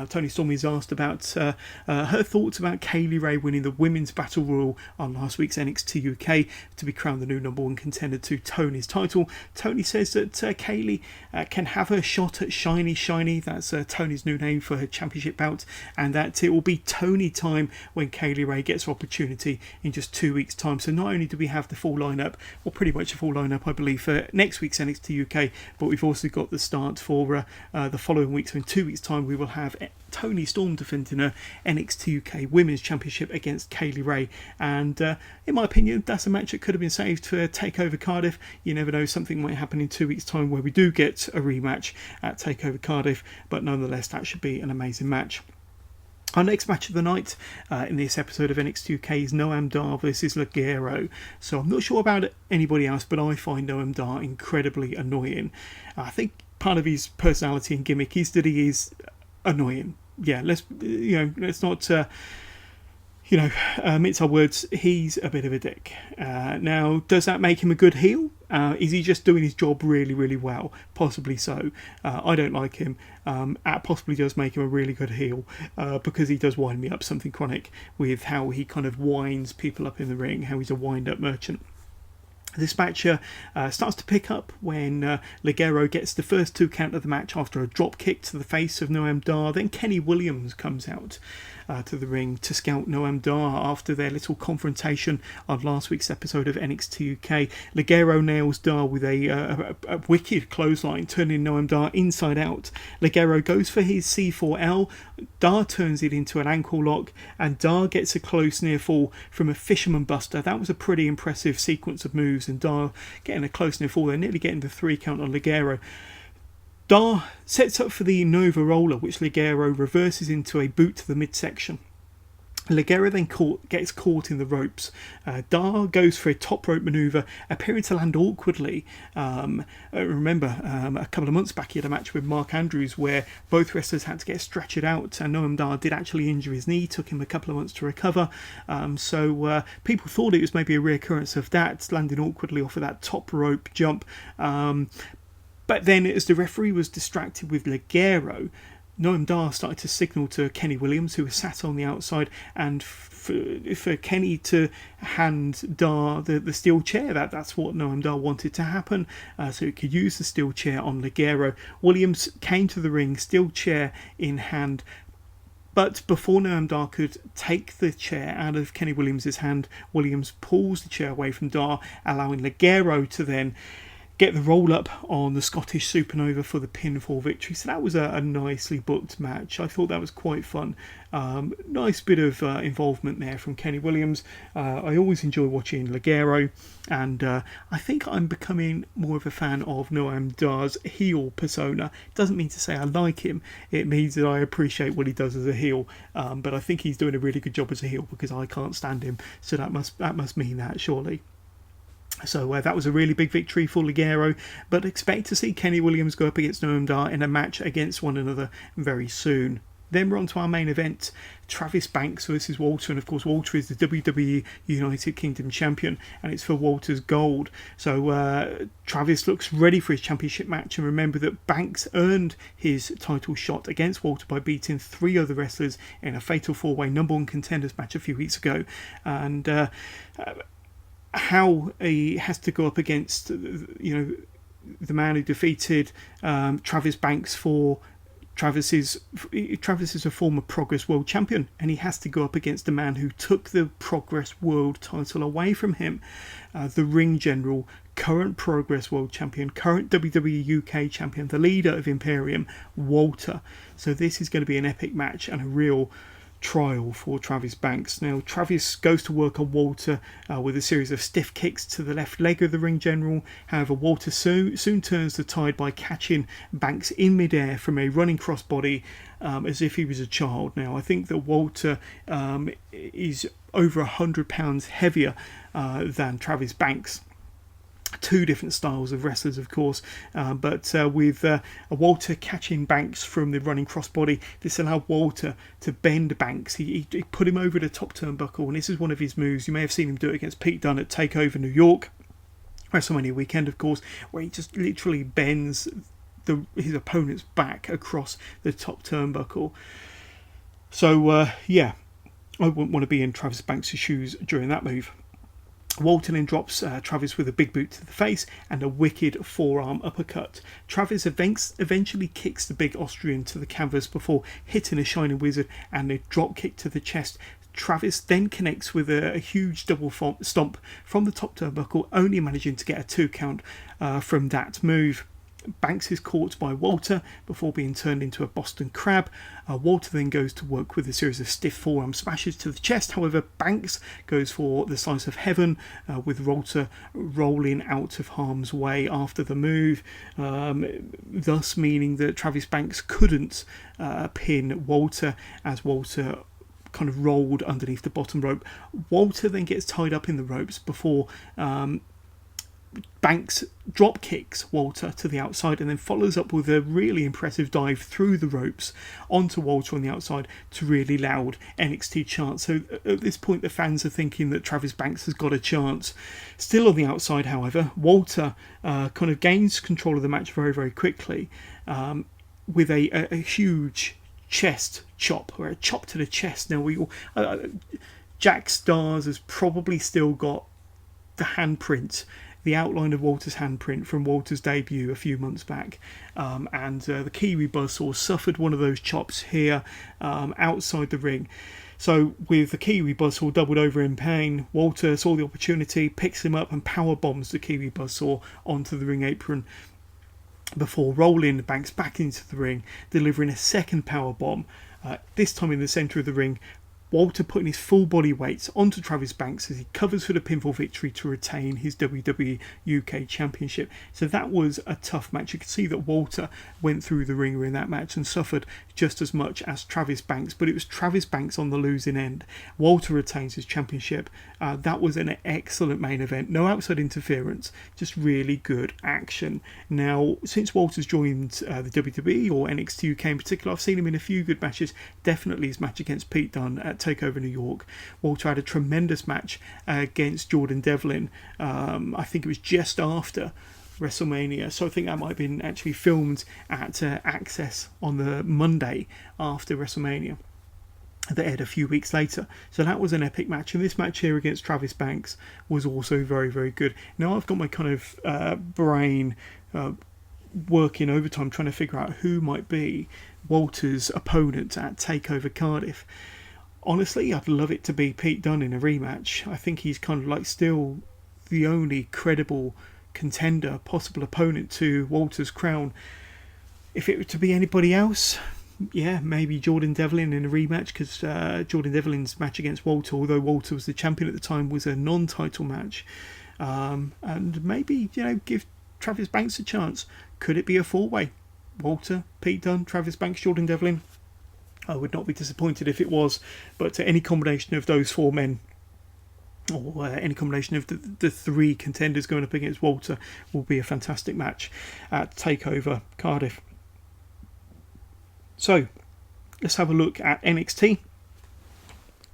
Toni Storm is asked about her thoughts about Kaylee Ray winning the Women's Battle Royal on last week's NXT UK to be crowned the new #1 contender to Toni's title. Toni says that Kaylee can have her shot at Shiny. That's Toni's new name for her championship bout, and that it will be Toni time when Kaylee Ray gets her opportunity in just 2 weeks' time. So not only do we have the full lineup, or pretty much a full lineup, I believe, for next week's NXT UK, but we've also got the start for the following week. So in 2 weeks' time, we will have Toni Storm defending her NXT UK Women's Championship against Kaylee Ray. And in my opinion, that's a match that could have been saved for TakeOver Cardiff. You never know, something might happen in 2 weeks' time where we do get a rematch at TakeOver Cardiff. But nonetheless, that should be an amazing match. Our next match of the night in this episode of NXT UK is Noam Dar versus Ligero. So I'm not sure about anybody else, but I find Noam Dar incredibly annoying. I think part of his personality and gimmick is that he is annoying. Yeah, let's not mince our words. He's a bit of a dick. Now, does that make him a good heel? Is he just doing his job really, really well? Possibly so. I don't like him. That possibly does make him a really good heel because he does wind me up something chronic with how he kind of winds people up in the ring, how he's a wind-up merchant. This match starts to pick up when Ligero gets the first 2 count of the match after a drop kick to the face of Noam Dar. Then Kenny Williams comes out to the ring to scout Noam Dar after their little confrontation on last week's episode of NXT UK. Ligero nails Dar with a wicked clothesline, turning Noam Dar inside out. Ligero goes for his C4L. Dar turns it into an ankle lock, and Dar gets a close near fall from a fisherman buster. That was a pretty impressive sequence of moves, and Dar getting a close near fall. They're nearly getting the 3 count on Ligero. Dar sets up for the Nova Roller, which Ligero reverses into a boot to the midsection. Ligero then gets caught in the ropes. Dar goes for a top rope manoeuvre, appearing to land awkwardly. Remember, a couple of months back he had a match with Mark Andrews where both wrestlers had to get stretchered out, and Noam Dar did actually injure his knee, took him a couple of months to recover. So people thought it was maybe a reoccurrence of that, landing awkwardly off of that top rope jump. But then as the referee was distracted with Ligero, Noam Dar started to signal to Kenny Williams, who was sat on the outside, and for Kenny to hand Dar the steel chair. That's what Noam Dar wanted to happen, so he could use the steel chair on Ligero. Williams came to the ring, steel chair in hand, but before Noam Dar could take the chair out of Kenny Williams' hand, Williams pulls the chair away from Dar, allowing Ligero to then get the roll up on the Scottish Supernova for the pinfall victory. So that was a nicely booked match. I thought that was quite fun. Nice bit of involvement there from Kenny Williams. I always enjoy watching Ligero, and I think I'm becoming more of a fan of Noam Dar's heel persona. It doesn't mean to say I like him. It means that I appreciate what he does as a heel. But I think he's doing a really good job as a heel, because I can't stand him. So that must mean that, surely. So that was a really big victory for Ligero, but expect to see Kenny Williams go up against Noam Dar in a match against one another very soon. Then we're on to our main event, Travis Banks versus Walter, and of course Walter is the WWE United Kingdom champion, and it's for Walter's gold. So Travis looks ready for his championship match, and remember that Banks earned his title shot against Walter by beating 3 other wrestlers in a fatal 4-way number 1 contenders match a few weeks ago, and how he has to go up against the man who defeated Travis Banks for Travis is a former Progress World Champion, and he has to go up against the man who took the Progress World title away from him, the Ring General, current Progress World Champion, current WWE UK Champion, the leader of Imperium, Walter. So this is going to be an epic match and a real trial for Travis Banks. Now Travis goes to work on Walter with a series of stiff kicks to the left leg of the Ring General. However, Walter soon turns the tide by catching Banks in midair from a running crossbody as if he was a child. Now I think that Walter is over 100 pounds heavier than Travis Banks. 2 different styles of wrestlers, of course, but with Walter catching Banks from the running crossbody, this allowed Walter to bend Banks. He put him over the top turnbuckle, and this is one of his moves. You may have seen him do it against Pete Dunne at TakeOver New York, WrestleMania weekend, of course, where he just literally bends his opponent's back across the top turnbuckle. So, I wouldn't want to be in Travis Banks' shoes during that move. Walter then drops Travis with a big boot to the face and a wicked forearm uppercut. Travis eventually kicks the big Austrian to the canvas before hitting a Shining Wizard and a drop kick to the chest. Travis then connects with a huge double stomp from the top turnbuckle, only managing to get a 2 count from that move. Banks is caught by Walter before being turned into a Boston Crab. Walter then goes to work with a series of stiff forearm smashes to the chest. However, Banks goes for the slice of heaven with Walter rolling out of harm's way after the move, thus meaning that Travis Banks couldn't pin Walter as Walter kind of rolled underneath the bottom rope. Walter then gets tied up in the ropes before Banks drop kicks Walter to the outside and then follows up with a really impressive dive through the ropes onto Walter on the outside to really loud NXT chants. So at this point the fans are thinking that Travis Banks has got a chance. Still on the outside, however, Walter kind of gains control of the match very, very quickly with a huge chest chop, or a chop to the chest. Now Jack Stars has probably still got the handprint the outline of Walter's handprint from Walter's debut a few months back. And the Kiwi Buzzsaw suffered one of those chops here outside the ring. So with the Kiwi Buzzsaw doubled over in pain, Walter saw the opportunity, picks him up and power bombs the Kiwi Buzzsaw onto the ring apron before rolling Banks back into the ring, delivering a second power bomb, this time in the centre of the ring. Walter putting his full body weight onto Travis Banks as he covers for the pinfall victory to retain his WWE UK Championship. So that was a tough match. You could see that Walter went through the ringer in that match and suffered just as much as Travis Banks, but it was Travis Banks on the losing end. Walter retains his championship. That was an excellent main event. No outside interference, just really good action. Now, since Walter's joined the WWE or NXT UK in particular, I've seen him in a few good matches. Definitely his match against Pete Dunne at TakeOver New York. Walter had a tremendous match against Jordan Devlin. I think it was just after WrestleMania, so I think that might have been actually filmed at Access on the Monday after WrestleMania that aired a few weeks later. So that was an epic match, and this match here against Travis Banks was also very, very good. Now I've got my kind of brain working overtime trying to figure out who might be Walter's opponent at TakeOver Cardiff. Honestly, I'd love it to be Pete Dunne in a rematch. I think he's kind of like still the only credible contender, possible opponent to Walter's crown. If it were to be anybody else, yeah, maybe Jordan Devlin in a rematch, because Jordan Devlin's match against Walter, although Walter was the champion at the time, was a non-title match. And maybe, give Travis Banks a chance. Could it be a four-way? Walter, Pete Dunne, Travis Banks, Jordan Devlin? I would not be disappointed if it was, but any combination of those four men, or any combination of the three contenders going up against Walter, will be a fantastic match at TakeOver Cardiff. So, let's have a look at NXT.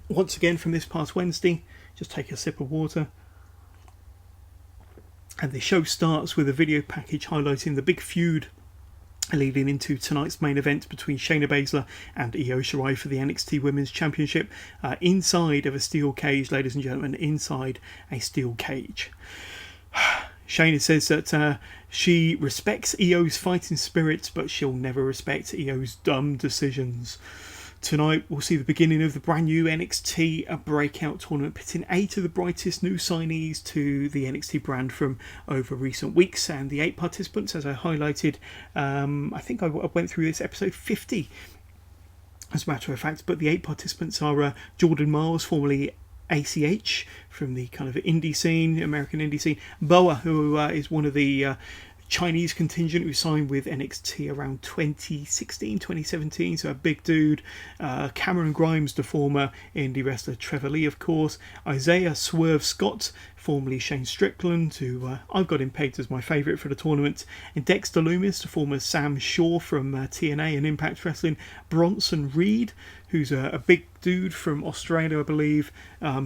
Once again from this past Wednesday, just take a sip of water. And the show starts with a video package highlighting the big feud leading into tonight's main event between Shayna Baszler and Io Shirai for the NXT Women's Championship, inside of a steel cage, ladies and gentlemen, inside a steel cage. Shayna says that she respects Io's fighting spirit, but she'll never respect Io's dumb decisions. Tonight we'll see the beginning of the brand new NXT BreakOut tournament, pitting 8 of the brightest new signees to the NXT brand from over recent weeks, and the 8 participants, as I highlighted, I think I went through this episode 50 as a matter of fact, but the 8 participants are Jordan Miles, formerly ACH, from the kind of indie scene, American indie scene, Boa, who is one of the Chinese contingent who signed with NXT around 2016, 2017, so a big dude. Cameron Grimes, the former indie wrestler, Trevor Lee, of course. Isaiah Swerve Scott, formerly Shane Strickland, who I've got him pegged as my favourite for the tournament. And Dexter Loomis, the former Sam Shaw from TNA and Impact Wrestling. Bronson Reed, who's a big dude from Australia, I believe.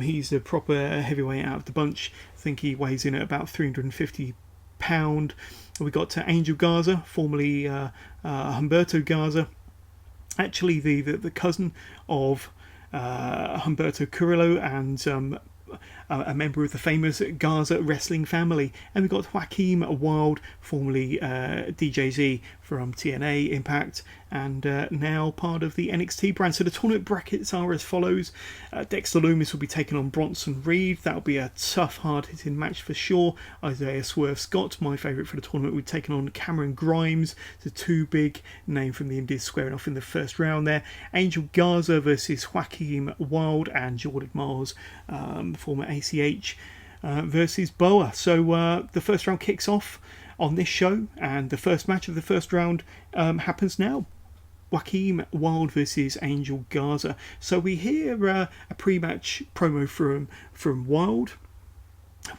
He's a proper heavyweight out of the bunch. I think he weighs in at about 350 pound. We got Angel Garza, formerly Humberto Garza, actually the cousin of Humberto Carrillo and a member of the famous Garza wrestling family. And we got Joaquin Wilde, formerly DJZ from TNA, Impact, and now part of the NXT brand. So the tournament brackets are as follows. Dexter Loomis will be taking on Bronson Reed. That'll be a tough, hard-hitting match for sure. Isaiah Swerve Scott, my favourite for the tournament, will be taking on Cameron Grimes. The two big name from the Indies squaring off in the first round there. Angel Garza versus Joaquin Wilde, and Jordan Miles, former ACH, versus Boa. So the first round kicks off on this show, and the first match of the first round happens now. Joaquin Wilde versus Angel Garza. So we hear a pre-match promo from Wilde.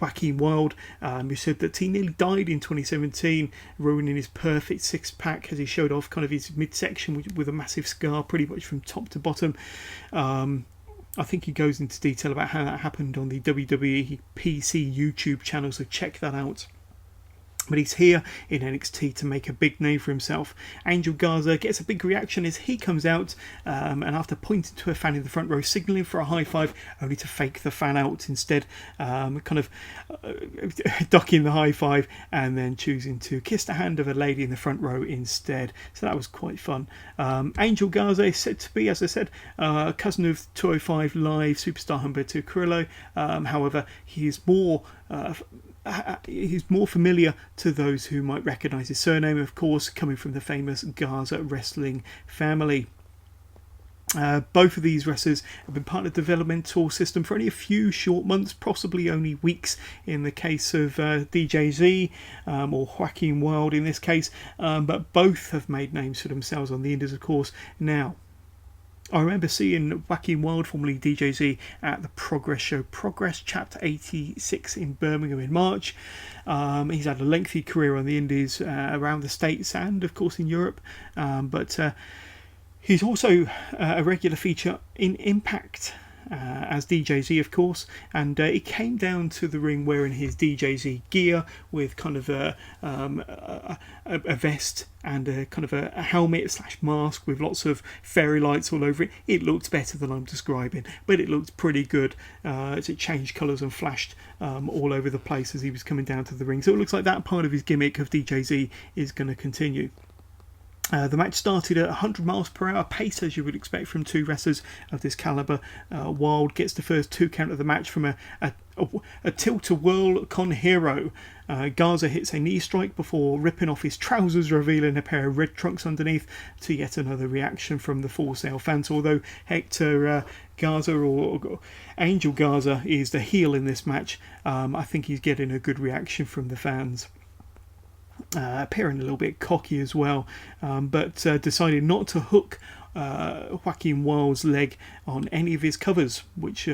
Joaquin Wilde, who said that he nearly died in 2017, ruining his perfect six-pack as he showed off kind of his midsection with a massive scar pretty much from top to bottom. I think he goes into detail about how that happened on the WWE PC YouTube channel, so check that out. But he's here in NXT to make a big name for himself. Angel Garza gets a big reaction as he comes out, and after pointing to a fan in the front row, signalling for a high five, only to fake the fan out instead, ducking the high five and then choosing to kiss the hand of a lady in the front row instead. So that was quite fun. Angel Garza is said to be, as I said, a cousin of 205 Live superstar Humberto Carrillo. However, he's more familiar to those who might recognise his surname, of course, coming from the famous Garza wrestling family. Both of these wrestlers have been part of the developmental system for only a few short months, possibly only weeks in the case of DJZ or Joaquin Wilde in this case, but both have made names for themselves on the indies, of course. Now, I remember seeing Joaquin Wilde, formerly DJZ, at the Progress show, Progress Chapter 86 in Birmingham in March. He's had a lengthy career on the indies around the States and, of course, in Europe. But he's also a regular feature in Impact as DJZ, of course. And he came down to the ring wearing his DJZ gear with kind of a vest and a kind of a helmet / mask with lots of fairy lights all over it. It looked better than I'm describing, but it looked pretty good as it changed colours and flashed all over the place as he was coming down to the ring. So it looks like that part of his gimmick of DJZ is going to continue. The match started at 100 miles per hour pace, as you would expect from two wrestlers of this calibre. Wilde gets the first 2 count of the match from a tilt-a-whirl con hero. Garza hits a knee strike before ripping off his trousers, revealing a pair of red trunks underneath, to yet another reaction from the Full Sail fans. Although Hector Garza or Angel Garza is the heel in this match, I think he's getting a good reaction from the fans. Appearing a little bit cocky as well, but decided not to hook Joaquin Wilde's leg on any of his covers, which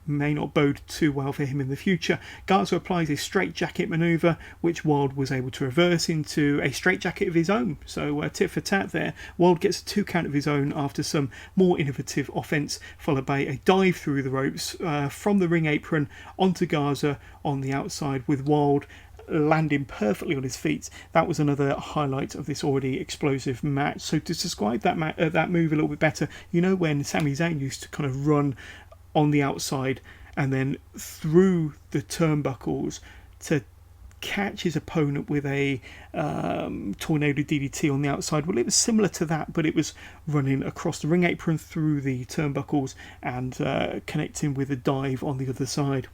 may not bode too well for him in the future. Garza applies a straitjacket manoeuvre, which Wilde was able to reverse into a straitjacket of his own. So tit for tat there. Wilde gets a 2 count of his own after some more innovative offence, followed by a dive through the ropes from the ring apron onto Garza on the outside, with Wilde landing perfectly on his feet. That was another highlight of this already explosive match. So to describe that move a little bit better, you know when Sami Zayn used to kind of run on the outside and then through the turnbuckles to catch his opponent with a tornado DDT on the outside? Well, it was similar to that, but it was running across the ring apron through the turnbuckles and connecting with a dive on the other side.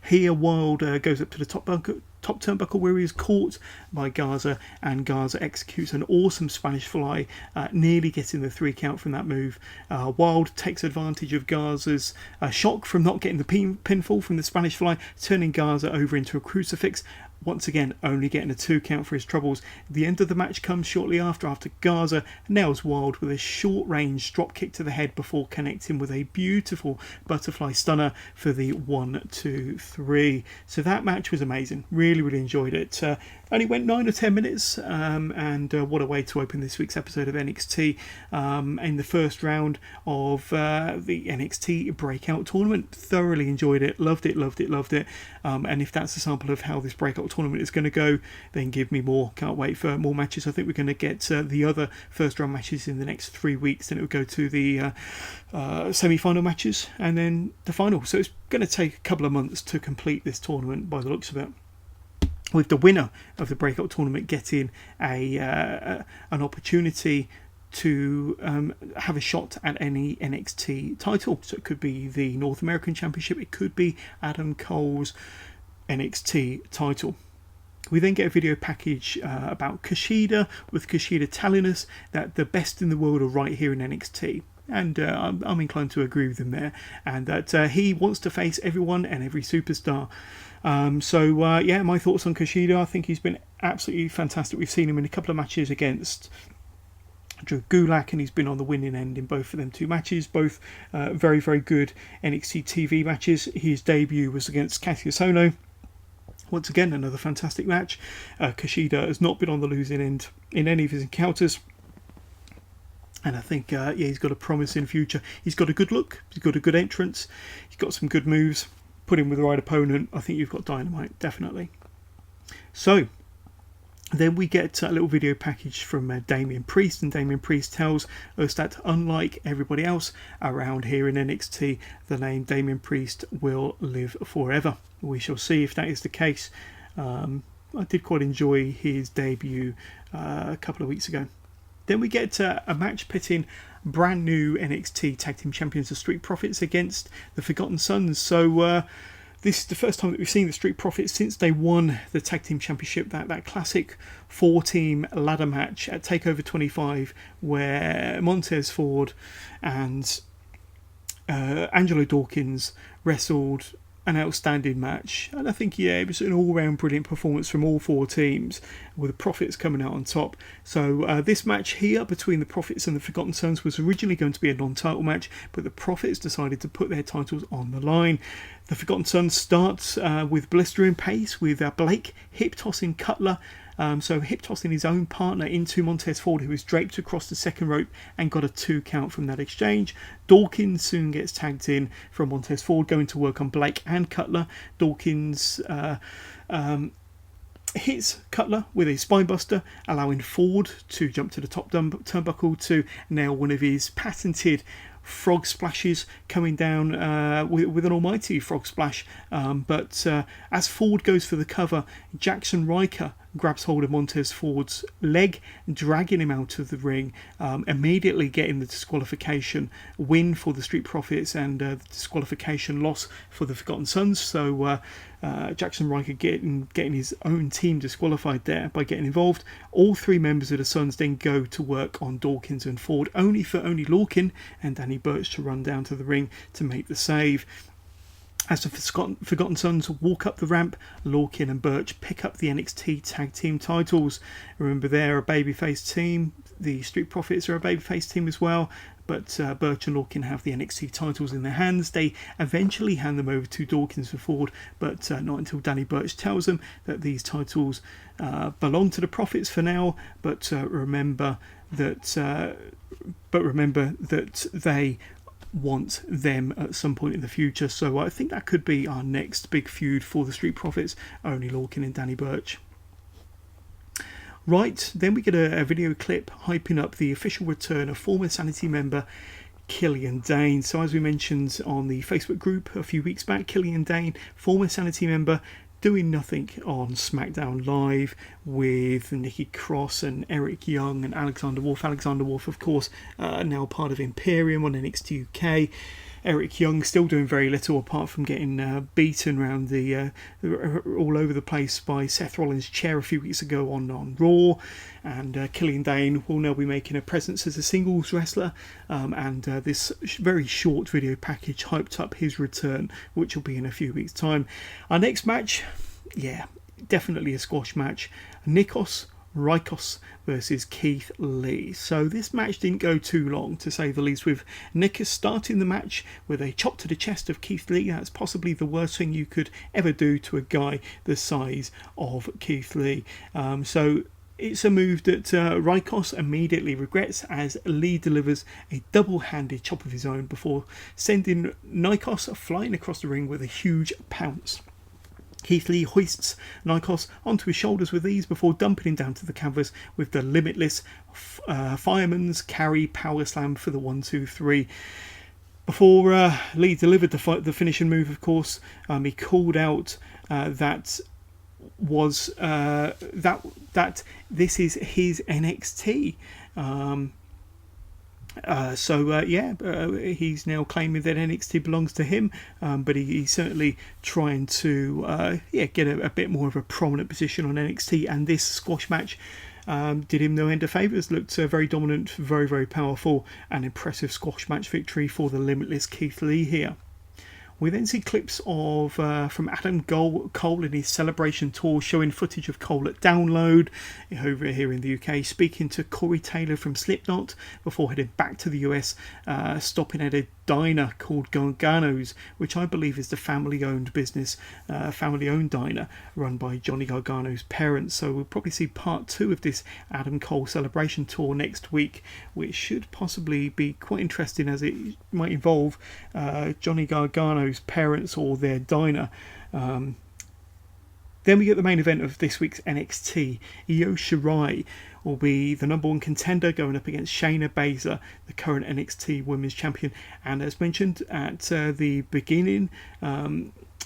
Here, Wilde goes up to the top turnbuckle where he is caught by Garza, and Garza executes an awesome Spanish fly, nearly getting the 3 count from that move. Wilde takes advantage of Garza's shock from not getting the pinfall from the Spanish fly, turning Garza over into a crucifix. Once again, only getting a 2 count for his troubles. The end of the match comes shortly after Garza nails Wilde with a short-range drop kick to the head before connecting with a beautiful butterfly stunner for the 1, 2, 3. So that match was amazing. Really, really enjoyed it. Only went 9 or 10 minutes, and what a way to open this week's episode of NXT in the first round of the NXT BreakOut tournament. Thoroughly enjoyed it, loved it. And if that's a sample of how this BreakOut tournament is going to go, then give me more. Can't wait for more matches. I think we're going to get the other first round matches in the next 3 weeks, then it will go to the semi-final matches and then the final. So it's going to take a couple of months to complete this tournament by the looks of it, with the winner of the BreakOut tournament getting an opportunity to have a shot at any NXT title. So it could be the North American Championship, it could be Adam Cole's NXT title. We then get a video package about Kushida, with Kushida telling us that the best in the world are right here in NXT. And I'm inclined to agree with him there, and that he wants to face everyone and every superstar. My thoughts on Kushida. I think he's been absolutely fantastic. We've seen him in a couple of matches against Drew Gulak, and he's been on the winning end in both of them 2 matches, both very, very good NXT TV matches. His debut was against Kazuya Sono. Once again, another fantastic match. Kushida has not been on the losing end in any of his encounters. And I think, he's got a promising future. He's got a good look. He's got a good entrance. He's got some good moves. Put him with the right opponent. I think you've got dynamite, definitely. So then we get a little video package from Damian Priest, and Damian Priest tells us that unlike everybody else around here in NXT, the name Damian Priest will live forever. We shall see if that is the case. I did quite enjoy his debut a couple of weeks ago. Then we get a match pitting brand new NXT Tag Team Champions, the Street Profits, against the Forgotten Sons. So this is the first time that we've seen the Street Profits since they won the Tag Team Championship, that classic 4-team ladder match at TakeOver 25, where Montez Ford and Angelo Dawkins wrestled an outstanding match. And I think, it was an all-round brilliant performance from all 4 teams, with the Profits coming out on top. So this match here between the Profits and the Forgotten Sons was originally going to be a non-title match, but the Profits decided to put their titles on the line. The Forgotten Sons starts with blistering pace, with Blake hip-tossing Cutler, so hip-tossing his own partner into Montez Ford, who was draped across the second rope and got a 2 count from that exchange. Dawkins soon gets tagged in from Montez Ford, going to work on Blake and Cutler. Dawkins hits Cutler with a spinebuster, allowing Ford to jump to the top turnbuckle to nail one of his patented frog splashes, coming down with an almighty frog splash. But as Ford goes for the cover, Jackson Riker grabs hold of Montez Ford's leg, dragging him out of the ring, immediately getting the disqualification win for the Street Profits and the disqualification loss for the Forgotten Sons. So Jackson Riker getting his own team disqualified there by getting involved. All 3 members of the Sons then go to work on Dawkins and Ford, only for Lorcan and Danny Burch to run down to the ring to make the save. As the Forgotten Sons walk up the ramp, Lorcan and Burch pick up the NXT Tag Team titles. Remember, they're a babyface team. The Street Profits are a babyface team as well. But Burch and Lorcan have the NXT titles in their hands. They eventually hand them over to Dawkins and Ford, but not until Danny Burch tells them that these titles belong to the Profits for now. But remember that they want them at some point in the future. So I think that could be our next big feud for the Street Profits, only Lorcan and Danny Burch. Right, then we get a video clip hyping up the official return of former Sanity member Killian Dane. So as we mentioned on the Facebook group a few weeks back, Killian Dane, former Sanity member, doing nothing on SmackDown Live with Nikki Cross and Eric Young and Alexander Wolf. Alexander Wolf, of course, now part of Imperium on NXT UK. Eric Young still doing very little apart from getting beaten around all over the place by Seth Rollins' chair a few weeks ago on Raw. And Killian Dane will now be making a presence as a singles wrestler, and this very short video package hyped up his return, which will be in a few weeks' time. Our next match, definitely a squash match. Nikos Rykos versus Keith Lee. So this match didn't go too long, to say the least, with Nikos starting the match with a chop to the chest of Keith Lee. That's possibly the worst thing you could ever do to a guy the size of Keith Lee. So it's a move that Rykos immediately regrets, as Lee delivers a double-handed chop of his own before sending Nikos flying across the ring with a huge pounce. Keith Lee hoists Nikos onto his shoulders with ease before dumping him down to the canvas with the limitless fireman's carry power slam for the 1-2-3. Before Lee delivered the finishing move, of course, he called out that this is his NXT. He's now claiming that NXT belongs to him, but he's certainly trying to get a bit more of a prominent position on NXT, and this squash match did him no end of favours. Looked very dominant, very, very powerful, and impressive squash match victory for the limitless Keith Lee here. We then see clips of from Adam Cole in his celebration tour, showing footage of Cole at Download over here in the UK, speaking to Corey Taylor from Slipknot before heading back to the US, stopping at a diner called Gargano's, which I believe is the family-owned business, family-owned diner run by Johnny Gargano's parents. So we'll probably see part 2 of this Adam Cole celebration tour next week, which should possibly be quite interesting, as it might involve Johnny Gargano's parents or their diner Then we get the main event of this week's NXT. Io Shirai will be the number one contender going up against Shayna Baszler, the current NXT Women's Champion. And as mentioned at the beginning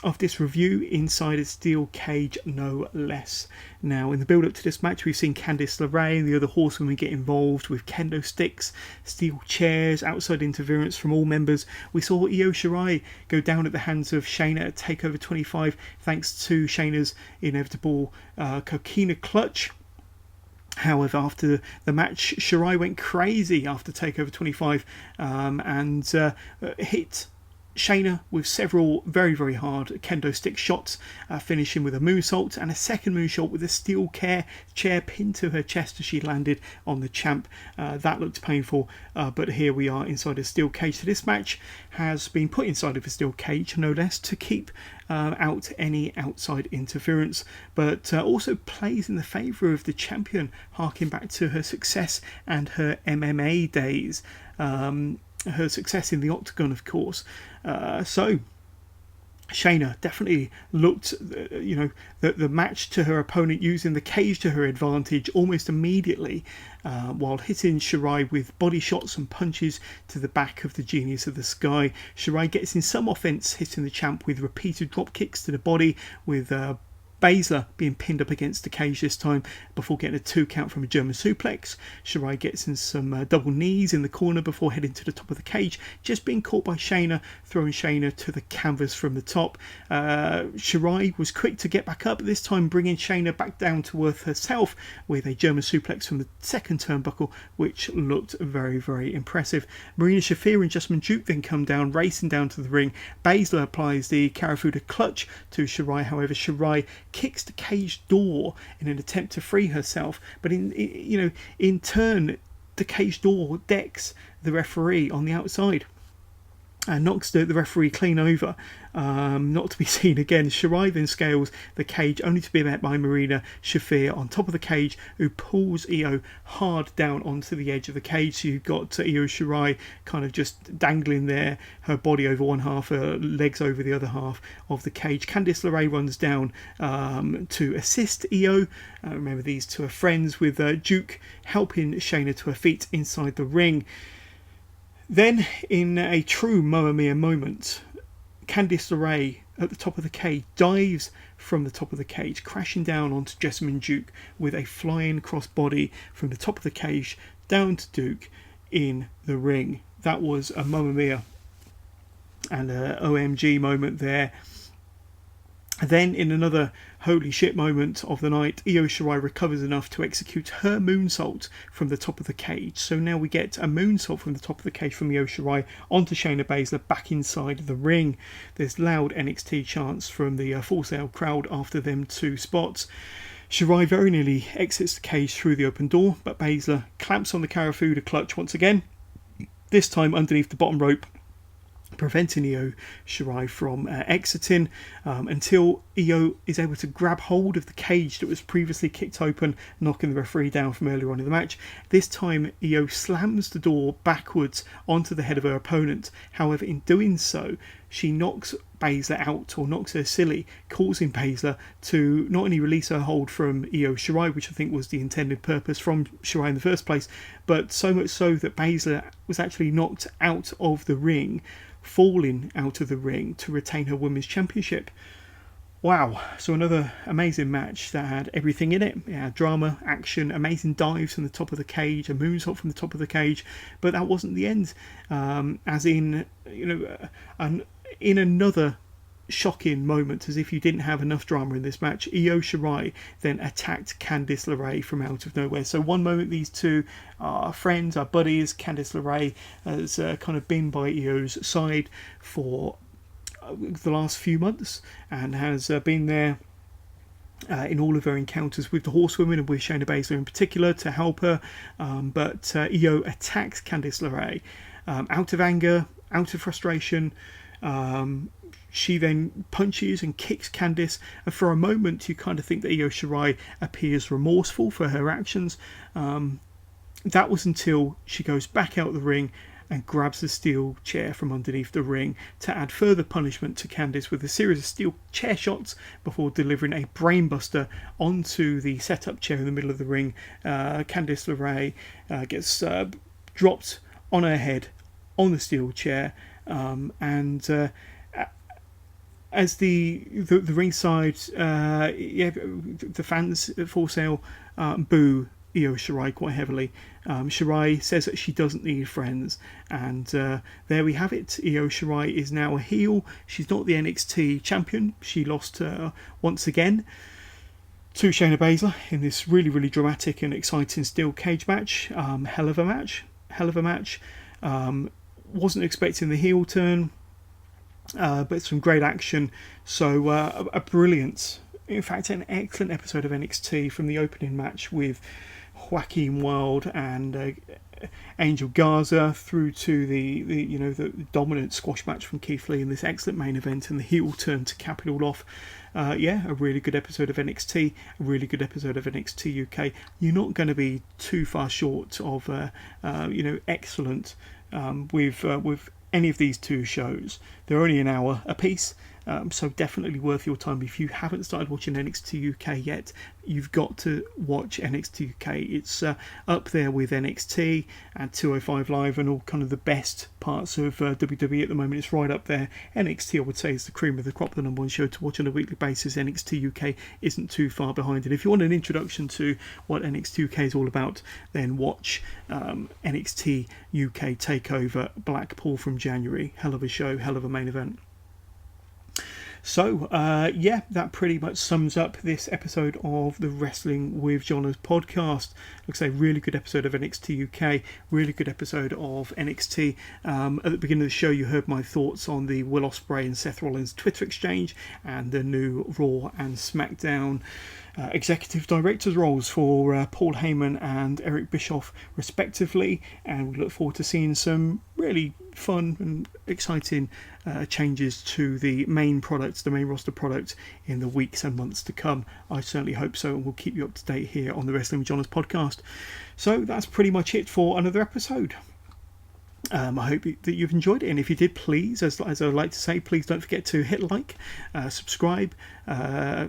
of this review, inside a steel cage, no less. Now, in the build-up to this match, we've seen Candice LeRae and the other horsewomen get involved with kendo sticks, steel chairs, outside interference from all members. We saw Io Shirai go down at the hands of Shayna at TakeOver 25, thanks to Shayna's inevitable coquina clutch. However, after the match, Shirai went crazy after TakeOver 25 and hit Shayna with several very, very hard kendo stick shots, finishing with a moonsault and a second moonsault with a steel chair pinned to her chest as she landed on the champ. That looked painful, but here we are inside a steel cage. So this match has been put inside of a steel cage, no less, to keep out any outside interference, but also plays in the favour of the champion, harking back to her success and her MMA days. Her success in the octagon, of course. So Shayna definitely looked, the match to her opponent, using the cage to her advantage almost immediately, while hitting Shirai with body shots and punches to the back of the Genius of the Sky. Shirai gets in some offense, hitting the champ with repeated drop kicks to the body, with Baszler being pinned up against the cage this time before getting a 2 count from a German suplex. Shirai gets in some double knees in the corner before heading to the top of the cage, just being caught by Shayna, throwing Shayna to the canvas from the top. Shirai was quick to get back up, this time bringing Shayna back down to earth herself with a German suplex from the second turnbuckle, which looked very, very impressive. Marina Shafir and Jessamine Duke then come down, racing down to the ring. Baszler applies the Karafuda clutch to Shirai. However, Shirai kicks the cage door in an attempt to free herself, but in turn the cage door decks the referee on the outside and knocks the referee clean over, not to be seen again. Shirai then scales the cage, only to be met by Marina Shafir on top of the cage, who pulls Io hard down onto the edge of the cage. So you've got Io Shirai kind of just dangling there, her body over one half, her legs over the other half of the cage. Candice LeRae runs down to assist Io. Remember, these two are friends, with Duke helping Shayna to her feet inside the ring. Then, in a true Mamma Mia moment, Candice LeRae at the top of the cage dives from the top of the cage, crashing down onto Jessamine Duke with a flying crossbody from the top of the cage down to Duke in the ring. That was a Mamma Mia and a OMG moment there. Then, in another holy shit moment of the night, Io Shirai recovers enough to execute her moonsault from the top of the cage. So now we get a moonsault from the top of the cage from Io Shirai onto Shayna Baszler back inside the ring. There's loud NXT chants from the Full Sail crowd after them two spots. Shirai very nearly exits the cage through the open door, but Baszler clamps on the Karafuda clutch once again, this time underneath the bottom rope, preventing Io Shirai from exiting until Io is able to grab hold of the cage that was previously kicked open, knocking the referee down from earlier on in the match. This time Io slams the door backwards onto the head of her opponent. However, in doing so, she knocks Baszler out, or knocks her silly, causing Baszler to not only release her hold from Io Shirai, which I think was the intended purpose from Shirai in the first place, but so much so that Baszler was actually knocked out of the ring, falling out of the ring to retain her Women's Championship. Wow, so another amazing match that had everything in it. It had drama, action, amazing dives from the top of the cage, a moonsault from the top of the cage, but that wasn't the end. As in, in another shocking moment, as if you didn't have enough drama in this match, Io Shirai then attacked Candice LeRae from out of nowhere. So one moment these two are friends, are buddies. Candice LeRae has kind of been by Io's side for the last few months and has been there in all of her encounters with the horsewomen and with Shayna Baszler in particular to help her, but Io attacks Candice LeRae out of anger, out of frustration. She then punches and kicks Candice, and for a moment you kind of think that Io Shirai appears remorseful for her actions. That was until she goes back out the ring and grabs the steel chair from underneath the ring to add further punishment to Candice with a series of steel chair shots before delivering a brainbuster onto the setup chair in the middle of the ring. Candice LeRae gets dropped on her head on the steel chair, and as the ringside, the fans at Full Sail boo Io Shirai quite heavily. Shirai says that she doesn't need friends, and there we have it. Io Shirai is now a heel. She's not the NXT champion. She lost once again to Shayna Baszler in this really, really dramatic and exciting steel cage match. Hell of a match. Wasn't expecting the heel turn, but some great action. So a brilliant, in fact, an excellent episode of NXT, from the opening match with Joaquin Wilde and Angel Garza through to the dominant squash match from Keith Lee in this excellent main event, and the heel turn to cap it all off. A really good episode of NXT, a really good episode of NXT UK. You're not going to be too far short of excellent with any of these two shows. They're only an hour a piece, so definitely worth your time. If you haven't started watching NXT UK yet, you've got to watch NXT UK. It's up there with NXT and 205 Live and all kind of the best parts of WWE at the moment. It's right up there. NXT, I would say, is the cream of the crop, the number one show to watch on a weekly basis. NXT UK isn't too far behind. And if you want an introduction to what NXT UK is all about, then watch NXT UK Takeover Blackpool from January. Hell of a show, hell of a main event. So, that pretty much sums up this episode of the Wrestling with Johners podcast. Like I say, really good episode of NXT UK, really good episode of NXT. At the beginning of the show, you heard my thoughts on the Will Ospreay and Seth Rollins Twitter exchange and the new Raw and SmackDown executive directors roles for Paul Heyman and Eric Bischoff respectively, and we look forward to seeing some really fun and exciting changes to the main product, the main roster product, in the weeks and months to come. I certainly hope so, and we'll keep you up to date here on the Wrestling with Johners podcast. So that's pretty much it for another episode. I hope that you've enjoyed it, and if you did, please, as I like to say, please don't forget to hit like, subscribe,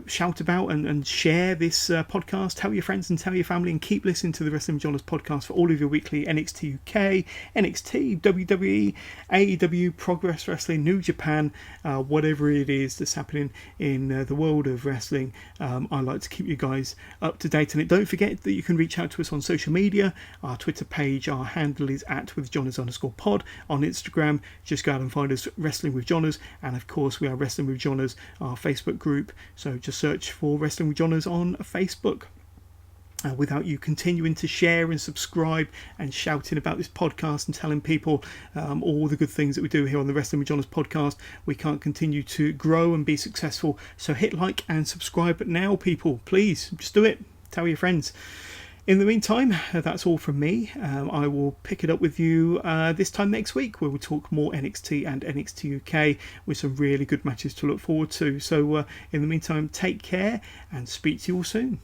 shout about and share this podcast. Tell your friends and tell your family, and keep listening to the Wrestling with Johners podcast for all of your weekly NXT UK, NXT, WWE, AEW, Progress Wrestling, New Japan, whatever it is that's happening in the world of wrestling. I like to keep you guys up to date on it. Don't forget that you can reach out to us on social media. Our Twitter page, our handle is @withjohners_pod. On Instagram, just go out and find us, Wrestling with Johners, and of course we are Wrestling with Johners, our Facebook group, so just search for Wrestling with Johners on Facebook. Without you continuing to share and subscribe and shouting about this podcast and telling people all the good things that we do here on the Wrestling with Johners podcast, we can't continue to grow and be successful. So hit like and subscribe now, people, please, just do it. Tell your friends. In the meantime, that's all from me. I will pick it up with you this time next week, where we'll talk more NXT and NXT UK with some really good matches to look forward to. So in the meantime, take care and speak to you all soon.